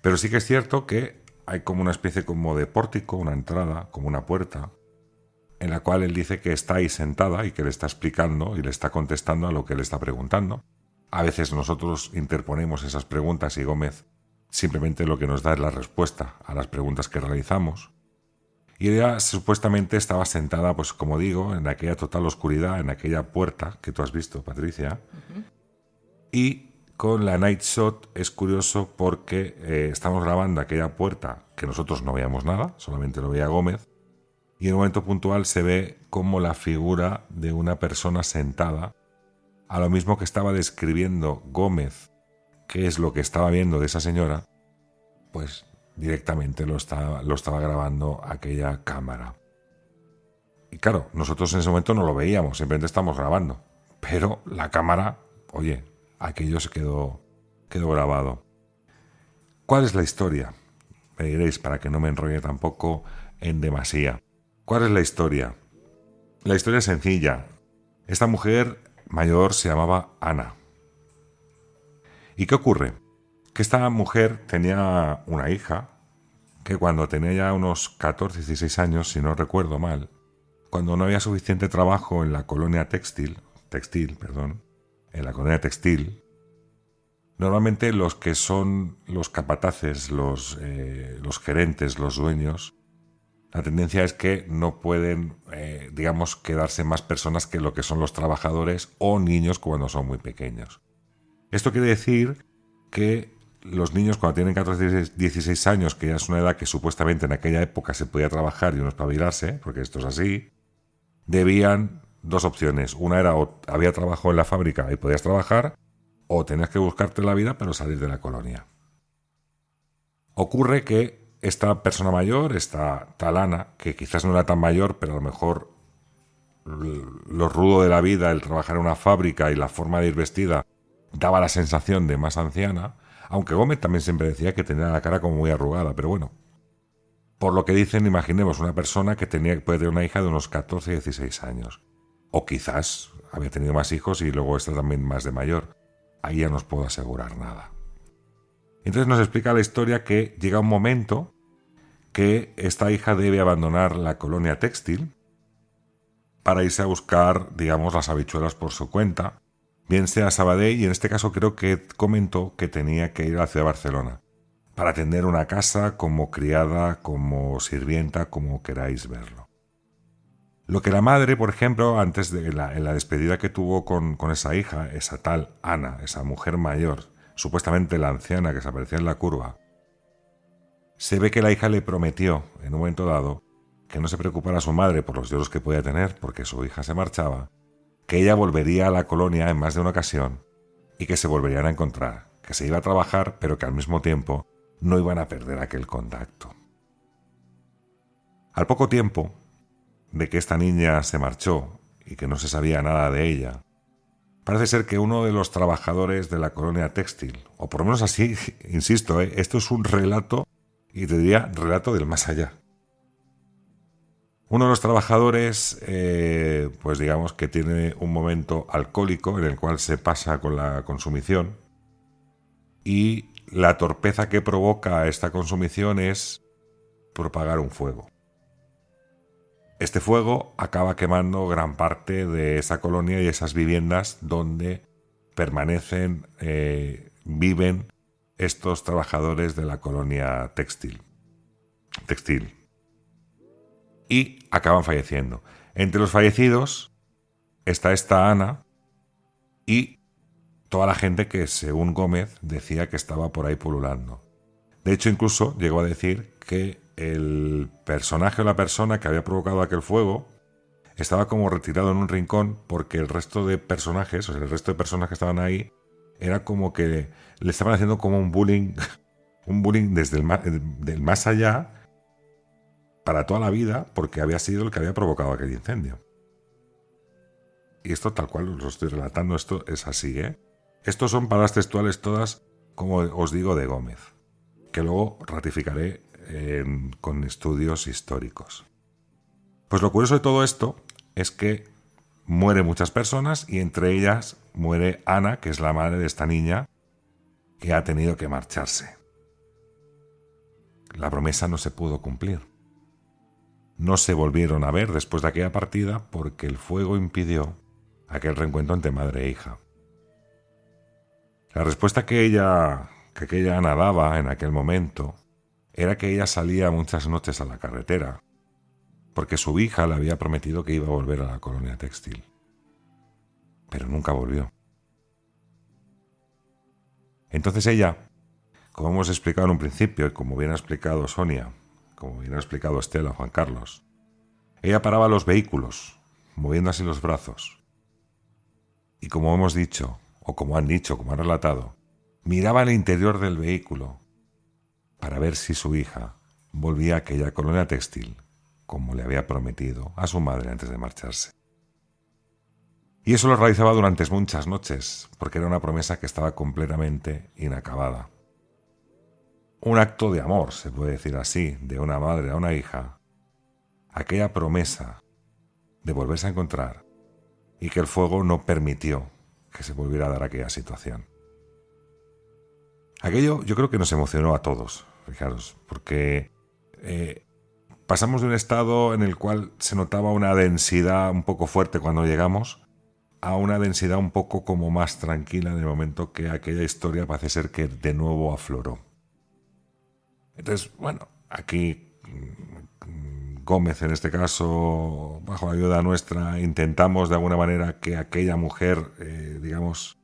Pero sí que es cierto que hay como una especie como de pórtico, una entrada, como una puerta, en la cual él dice que está ahí sentada y que le está explicando y le está contestando a lo que le está preguntando. A veces nosotros interponemos esas preguntas y Gómez simplemente lo que nos da es la respuesta a las preguntas que realizamos. Y ella supuestamente estaba sentada, pues como digo, en aquella total oscuridad, en aquella puerta que tú has visto, Patricia. Uh-huh. Y con la night shot es curioso porque estamos grabando aquella puerta que nosotros no veíamos nada, solamente lo veía Gómez. Y en un momento puntual se ve como la figura de una persona sentada, a lo mismo que estaba describiendo Gómez, qué es lo que estaba viendo de esa señora, pues directamente lo estaba grabando aquella cámara. Y claro, nosotros en ese momento no lo veíamos, simplemente estamos grabando. Pero la cámara, oye, aquello se quedó grabado. ¿Cuál es la historia? Me diréis, para que no me enrolle tampoco en demasía. ¿Cuál es la historia? La historia es sencilla. Esta mujer mayor se llamaba Ana. ¿Y qué ocurre? Que esta mujer tenía una hija que cuando tenía ya unos 14, 16 años, si no recuerdo mal, cuando no había suficiente trabajo en la colonia en la colonia textil, normalmente los que son los capataces, los gerentes, los dueños, La tendencia es que no pueden, digamos, quedarse más personas que lo que son los trabajadores o niños cuando son muy pequeños. Esto quiere decir que los niños cuando tienen 14, 16 años, que ya es una edad que supuestamente en aquella época se podía trabajar y uno espabilarse, porque esto es así, debían dos opciones. Una era o había trabajo en la fábrica y podías trabajar, o tenías que buscarte la vida pero salir de la colonia. Ocurre que esta persona mayor, esta tal Ana, que quizás no era tan mayor, pero a lo mejor lo rudo de la vida, el trabajar en una fábrica y la forma de ir vestida, daba la sensación de más anciana, aunque Gómez también siempre decía que tenía la cara como muy arrugada, pero bueno. Por lo que dicen, imaginemos una persona que puede tener una hija de unos 14, 16 años. O quizás había tenido más hijos y luego esta también más de mayor. Ahí ya no os puedo asegurar nada. Entonces nos explica la historia que llega un momento que esta hija debe abandonar la colonia textil para irse a buscar, digamos, las habichuelas por su cuenta, bien sea a Sabadell, y en este caso creo que comentó que tenía que ir a la ciudad de Barcelona para atender una casa como criada, como sirvienta, como queráis verlo. Lo que la madre, por ejemplo, antes de en la despedida que tuvo con esa hija, esa tal Ana, esa mujer mayor, supuestamente la anciana que se aparecía en la curva, se ve que la hija le prometió, en un momento dado, que no se preocupara a su madre por los lloros que podía tener porque su hija se marchaba, que ella volvería a la colonia en más de una ocasión y que se volverían a encontrar, que se iba a trabajar pero que al mismo tiempo no iban a perder aquel contacto. Al poco tiempo de que esta niña se marchó y que no se sabía nada de ella, parece ser que uno de los trabajadores de la colonia textil, o por lo menos así, insisto, esto es un relato, y te diría relato del más allá. Uno de los trabajadores, pues digamos que tiene un momento alcohólico en el cual se pasa con la consumición, y la torpeza que provoca esta consumición es propagar un fuego. Este fuego acaba quemando gran parte de esa colonia y esas viviendas donde permanecen, viven estos trabajadores de la colonia textil. Y acaban falleciendo. Entre los fallecidos está esta Ana y toda la gente que, según Gómez, decía que estaba por ahí pululando. De hecho, incluso llegó a decir que el personaje o la persona que había provocado aquel fuego estaba como retirado en un rincón porque el resto de personajes, o sea, el resto de personas que estaban ahí, era como que le estaban haciendo como un bullying desde del más allá para toda la vida porque había sido el que había provocado aquel incendio. Y esto tal cual os lo estoy relatando, esto es así, ¿eh? Estos son palabras textuales todas, como os digo, de Gómez, que luego ratificaré con estudios históricos. Pues lo curioso de todo esto es que mueren muchas personas y entre ellas muere Ana, que es la madre de esta niña que ha tenido que marcharse. La promesa no se pudo cumplir. No se volvieron a ver después de aquella partida porque el fuego impidió aquel reencuentro entre madre e hija. La respuesta que aquella Ana daba en aquel momento era que ella salía muchas noches a la carretera porque su hija le había prometido que iba a volver a la colonia textil. Pero nunca volvió. Entonces ella, como hemos explicado en un principio y como bien ha explicado Sonia, como bien ha explicado Estela o Juan Carlos, ella paraba los vehículos, moviendo así los brazos. Y como hemos dicho, o como han dicho, como han relatado, miraba al interior del vehículo para ver si su hija volvía a aquella colonia textil, como le había prometido a su madre antes de marcharse. Y eso lo realizaba durante muchas noches, porque era una promesa que estaba completamente inacabada. Un acto de amor, se puede decir así, de una madre a una hija, aquella promesa de volverse a encontrar y que el fuego no permitió que se volviera a dar aquella situación. Aquello yo creo que nos emocionó a todos, fijaros, porque pasamos de un estado en el cual se notaba una densidad un poco fuerte cuando llegamos a una densidad un poco como más tranquila en el momento que aquella historia parece ser que de nuevo afloró. Entonces, bueno, aquí Gómez, en este caso, bajo la ayuda nuestra, intentamos de alguna manera que aquella mujer, digamos,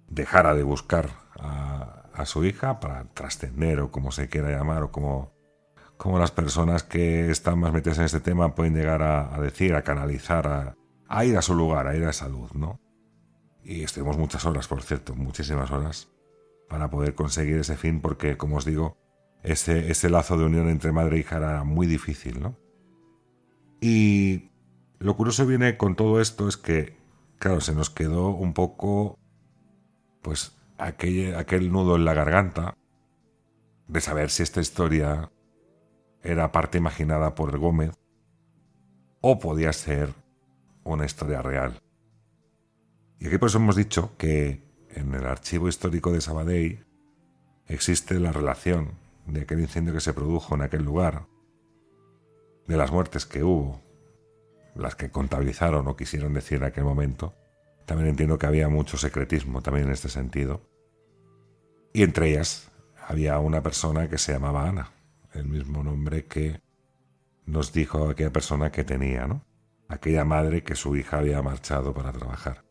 dejara de buscar a su hija para trascender, o como se quiera llamar, o como las personas que están más metidas en este tema pueden llegar a decir, a canalizar, a ir a su lugar, a ir a esa luz, ¿no? Y estuvimos muchas horas, por cierto, muchísimas horas, para poder conseguir ese fin, porque, como os digo, ese lazo de unión entre madre e hija era muy difícil, ¿no? Y lo curioso viene con todo esto es que, claro, se nos quedó un poco, pues, aquel nudo en la garganta de saber si esta historia era parte imaginada por el Gómez o podía ser una historia real. Y aquí por eso hemos dicho que en el archivo histórico de Sabadell existe la relación de aquel incendio que se produjo en aquel lugar, de las muertes que hubo, las que contabilizaron o quisieron decir en aquel momento. También entiendo que había mucho secretismo también en este sentido. Y entre ellas había una persona que se llamaba Ana, el mismo nombre que nos dijo aquella persona que tenía, ¿no? Aquella madre que su hija había marchado para trabajar.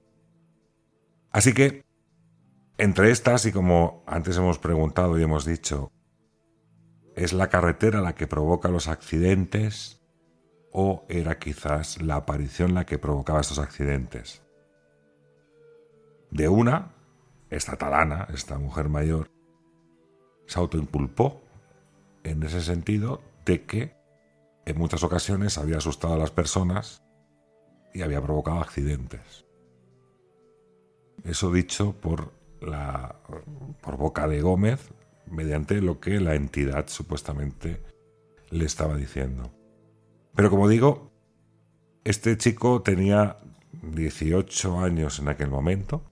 Así que, entre estas, y como antes hemos preguntado y hemos dicho, ¿es la carretera la que provoca los accidentes o era quizás la aparición la que provocaba estos accidentes? De una, esta talana, esta mujer mayor, se autoinculpó en ese sentido de que en muchas ocasiones había asustado a las personas y había provocado accidentes. Eso dicho por boca de Gómez, mediante lo que la entidad supuestamente le estaba diciendo. Pero como digo, este chico tenía 18 años en aquel momento.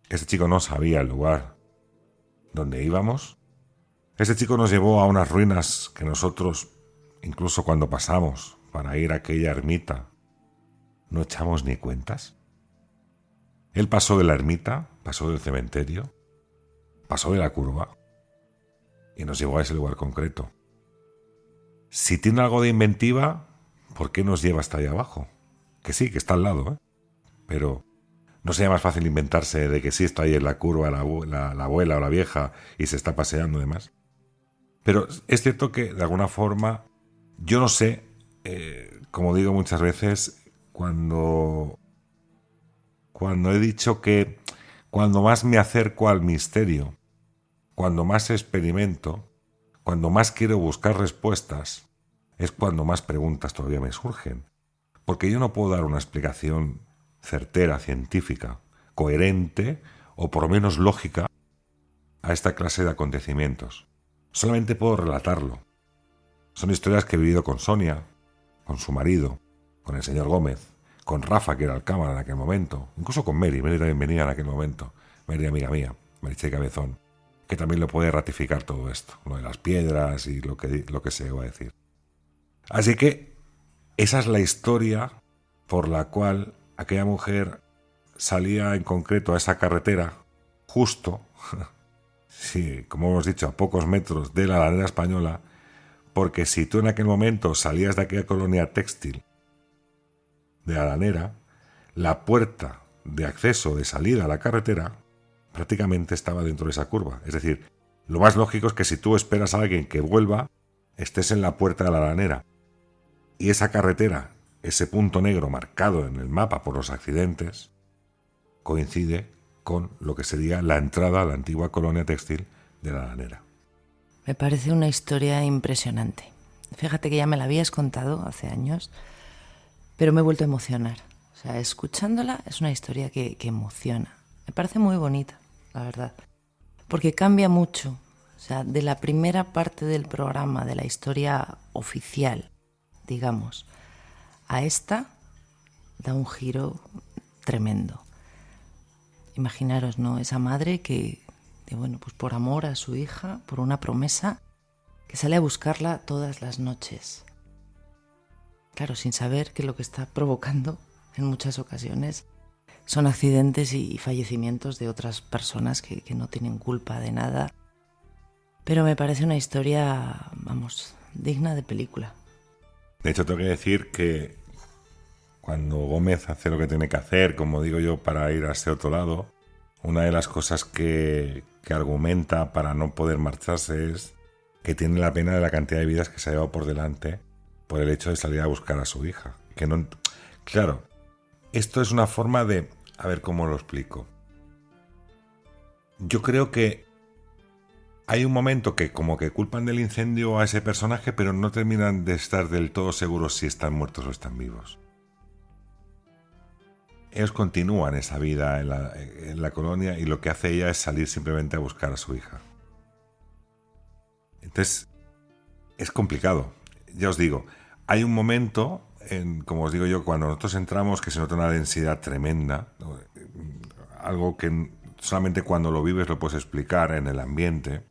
Este chico no sabía el lugar donde íbamos. Este chico nos llevó a unas ruinas que nosotros, incluso cuando pasamos para ir a aquella ermita, no echamos ni cuentas. Él pasó de la ermita, pasó del cementerio, pasó de la curva y nos llevó a ese lugar concreto. Si tiene algo de inventiva, ¿por qué nos lleva hasta allá abajo? Que sí, que está al lado, ¿eh? Pero ¿no sería más fácil inventarse de que sí está ahí en la curva la abuela o la vieja y se está paseando y demás? Pero es cierto que, de alguna forma, yo no sé, como digo muchas veces, cuando he dicho que cuando más me acerco al misterio, cuando más experimento, cuando más quiero buscar respuestas, es cuando más preguntas todavía me surgen. Porque yo no puedo dar una explicación certera, científica, coherente o por lo menos lógica a esta clase de acontecimientos. Solamente puedo relatarlo. Son historias que he vivido con Sonia, con su marido, con el señor Gómez, con Rafa, que era el cámara en aquel momento, incluso con Mary también venía en aquel momento, Mary, amiga mía, Mariche Cabezón, que también lo puede ratificar todo esto, lo de las piedras y lo que se iba a decir. Así que esa es la historia por la cual aquella mujer salía en concreto a esa carretera justo, sí, como hemos dicho, a pocos metros de la ladera española, porque si tú en aquel momento salías de aquella colonia textil de la lanera, la puerta de acceso, de salida a la carretera, prácticamente estaba dentro de esa curva. Es decir, lo más lógico es que si tú esperas a alguien que vuelva, estés en la puerta de la lanera. Y esa carretera, ese punto negro marcado en el mapa por los accidentes, coincide con lo que sería la entrada a la antigua colonia textil de la lanera. Me parece una historia impresionante. Fíjate que ya me la habías contado hace años, pero me he vuelto a emocionar. O sea, escuchándola es una historia que emociona. Me parece muy bonita, la verdad. Porque cambia mucho. O sea, de la primera parte del programa, de la historia oficial, digamos, a esta, da un giro tremendo. Imaginaros, ¿no? Esa madre que, bueno, pues por amor a su hija, por una promesa, que sale a buscarla todas las noches. Claro, sin saber que lo que está provocando en muchas ocasiones son accidentes y fallecimientos de otras personas que no tienen culpa de nada. Pero me parece una historia, vamos, digna de película. De hecho, tengo que decir que cuando Gómez hace lo que tiene que hacer, como digo yo, para ir a ese otro lado, una de las cosas que argumenta para no poder marcharse es que tiene la pena de la cantidad de vidas que se ha llevado por delante por el hecho de salir a buscar a su hija. Que no, claro, esto es una forma de... A ver cómo lo explico. Yo creo que hay un momento que como que culpan del incendio a ese personaje, pero no terminan de estar del todo seguros si están muertos o están vivos. Ellos continúan esa vida en la colonia y lo que hace ella es salir simplemente a buscar a su hija. Entonces, es complicado. Ya os digo, hay un momento, como os digo yo, cuando nosotros entramos que se nota una densidad tremenda, algo que solamente cuando lo vives lo puedes explicar en el ambiente.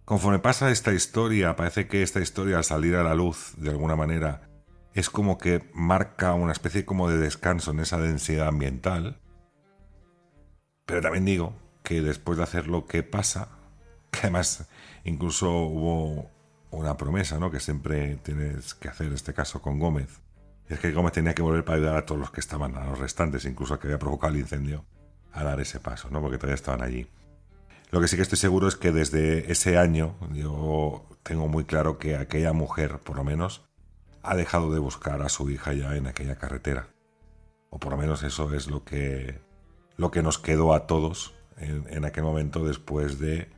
Conforme pasa esta historia, parece que esta historia al salir a la luz, de alguna manera, es como que marca una especie como de descanso en esa densidad ambiental. Pero también digo que después de hacer lo que pasa, que además incluso hubo una promesa, ¿no?, que siempre tienes que hacer, en este caso con Gómez. Es que Gómez tenía que volver para ayudar a todos los que estaban, a los restantes, incluso a que había provocado el incendio, a dar ese paso, ¿no?, porque todavía estaban allí. Lo que sí que estoy seguro es que desde ese año yo tengo muy claro que aquella mujer, por lo menos, ha dejado de buscar a su hija ya en aquella carretera. O por lo menos eso es lo que nos quedó a todos en aquel momento después de,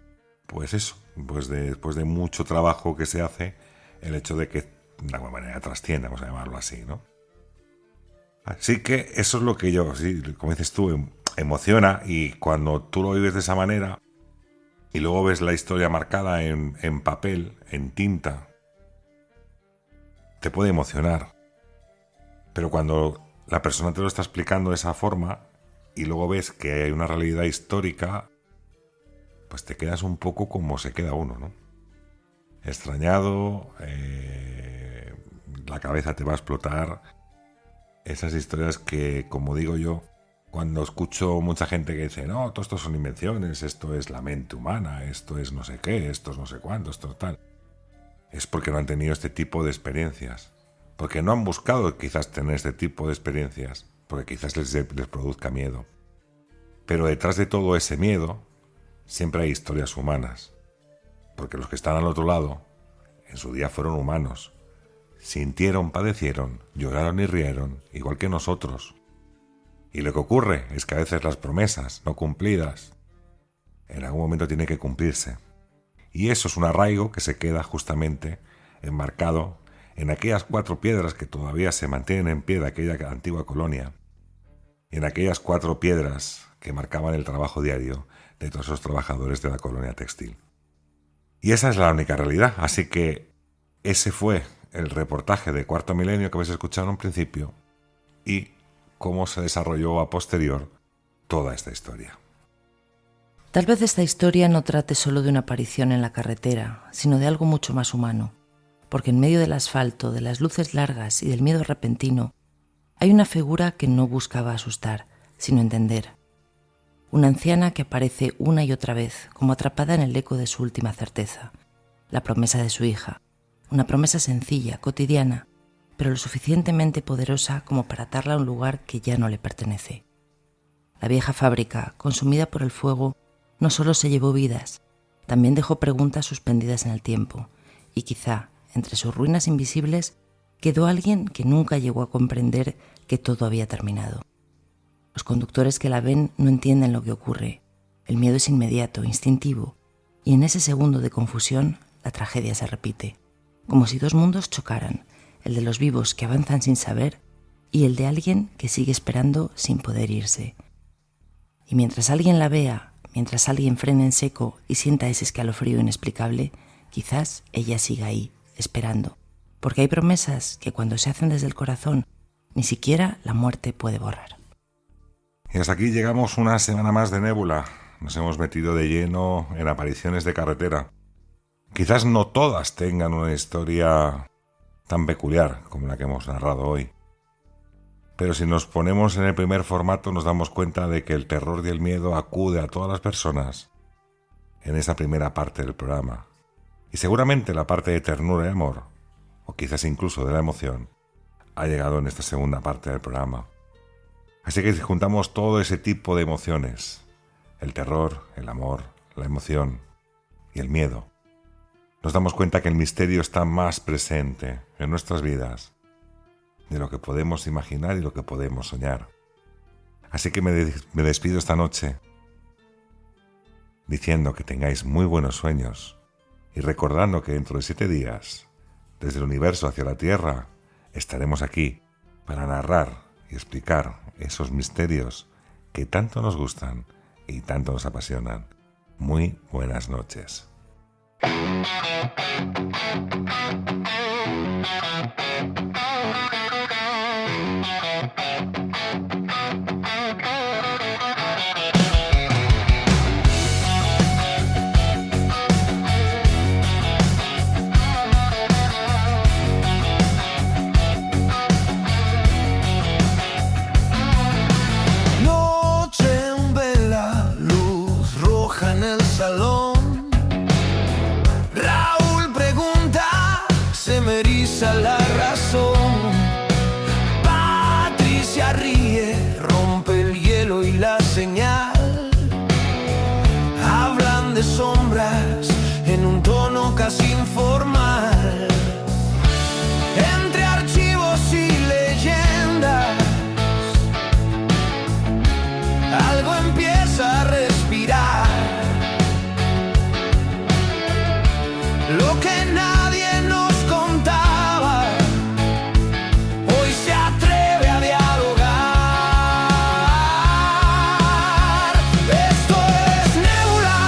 pues eso, después de mucho trabajo que se hace, el hecho de que de alguna manera trascienda, vamos a llamarlo así, ¿no? Así que eso es lo que yo, sí, como dices tú, emociona, y cuando tú lo vives de esa manera y luego ves la historia marcada en papel, en tinta, te puede emocionar. Pero cuando la persona te lo está explicando de esa forma y luego ves que hay una realidad histórica, pues te quedas un poco como se queda uno, ¿no? Extrañado, la cabeza te va a explotar. Esas historias que, como digo yo, cuando escucho mucha gente que dice, no, todo esto son invenciones, esto es la mente humana, esto es no sé qué, esto es no sé cuánto, esto es tal, es porque no han tenido este tipo de experiencias. Porque no han buscado quizás tener este tipo de experiencias, porque quizás les produzca miedo. Pero detrás de todo ese miedo siempre hay historias humanas. Porque los que están al otro lado, en su día fueron humanos. Sintieron, padecieron, lloraron y rieron, igual que nosotros. Y lo que ocurre es que a veces las promesas no cumplidas en algún momento tienen que cumplirse. Y eso es un arraigo que se queda justamente enmarcado en aquellas 4 piedras que todavía se mantienen en pie de aquella antigua colonia, y en aquellas 4 piedras que marcaban el trabajo diario de todos esos trabajadores de la colonia textil. Y esa es la única realidad, así que ese fue el reportaje de Cuarto Milenio que habéis escuchado en un principio y cómo se desarrolló a posterior toda esta historia. Tal vez esta historia no trate solo de una aparición en la carretera, sino de algo mucho más humano, porque en medio del asfalto, de las luces largas y del miedo repentino, hay una figura que no buscaba asustar, sino entender. Una anciana que aparece una y otra vez, como atrapada en el eco de su última certeza, la promesa de su hija, una promesa sencilla, cotidiana, pero lo suficientemente poderosa como para atarla a un lugar que ya no le pertenece. La vieja fábrica, consumida por el fuego, no solo se llevó vidas, también dejó preguntas suspendidas en el tiempo, y quizá, entre sus ruinas invisibles, quedó alguien que nunca llegó a comprender que todo había terminado. Los conductores que la ven no entienden lo que ocurre. El miedo es inmediato, instintivo, y en ese segundo de confusión, la tragedia se repite, como si 2 mundos chocaran, el de los vivos que avanzan sin saber y el de alguien que sigue esperando sin poder irse. Y mientras alguien la vea, mientras alguien frene en seco y sienta ese escalofrío inexplicable, quizás ella siga ahí, esperando, porque hay promesas que cuando se hacen desde el corazón, ni siquiera la muerte puede borrar. Y hasta aquí llegamos una semana más de Nébula. Nos hemos metido de lleno en apariciones de carretera. Quizás no todas tengan una historia tan peculiar como la que hemos narrado hoy. Pero si nos ponemos en el primer formato nos damos cuenta de que el terror y el miedo acude a todas las personas en esa primera parte del programa. Y seguramente la parte de ternura y amor o quizás incluso de la emoción, ha llegado en esta segunda parte del programa. Así que si juntamos todo ese tipo de emociones, el terror, el amor, la emoción y el miedo, nos damos cuenta que el misterio está más presente en nuestras vidas de lo que podemos imaginar y lo que podemos soñar. Así que me despido esta noche diciendo que tengáis muy buenos sueños y recordando que dentro de 7 días, desde el universo hacia la Tierra, estaremos aquí para narrar y explicar esos misterios que tanto nos gustan y tanto nos apasionan. Muy buenas noches. Noche en vela, luz roja en el salón. Raúl pregunta, se me eriza la razón. Patricia ríe, rompe el hielo y la señal. Hablan de sombras en un tono casi informal. Entre archivos y leyendas, algo empieza a respirar. Lo que nadie nos contaba, hoy se atreve a dialogar. Esto es Nébula,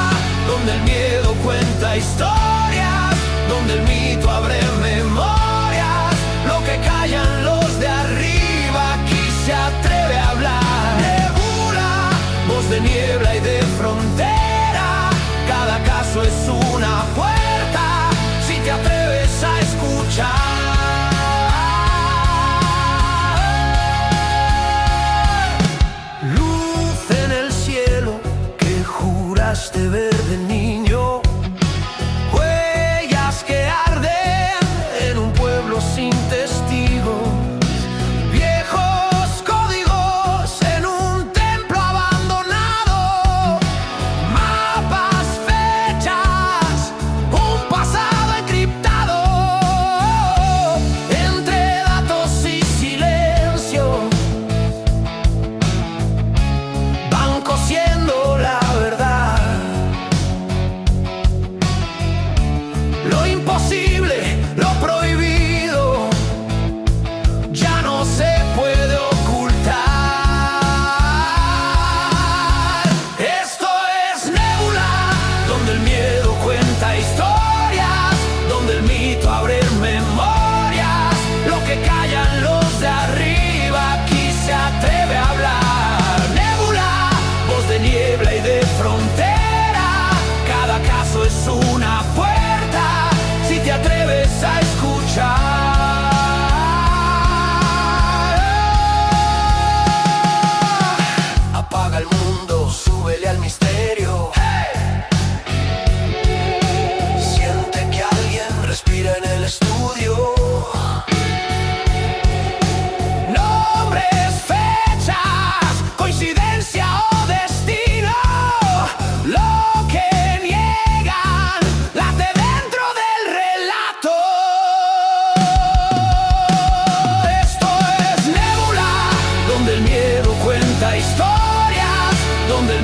donde el miedo cuenta historias, donde el mito abre memorias. Lo que callan los de arriba, aquí se atreve a hablar. Nébula, voz de niebla y de frontera, cada caso es una puerta, si te atreves a escuchar. Luz en el cielo que juraste ver de niño, huellas que arden en un pueblo sin testigos, viejos códigos en un templo abandonado, mapas, fechas, un pasado encriptado, entre datos y silencio, van cosiendo la verdad. Lo imposible, lo prohibido, ya no se puede ocultar. Esto es Nébula, donde el miedo cuenta historias, donde el mito abre memorias. Lo que callan los de arriba, aquí se atreve a hablar. Nébula, voz de niebla y de frontera, cada caso es una puerta, si te atreves a escuchar. Apaga el mundo, súbele al misterio. Siente que alguien respira en el estudio. Nombres, fechas, coincidencia o destino. Lo que niegan late dentro del relato. Esto es Nébula, donde el miedo cuenta historias, donde el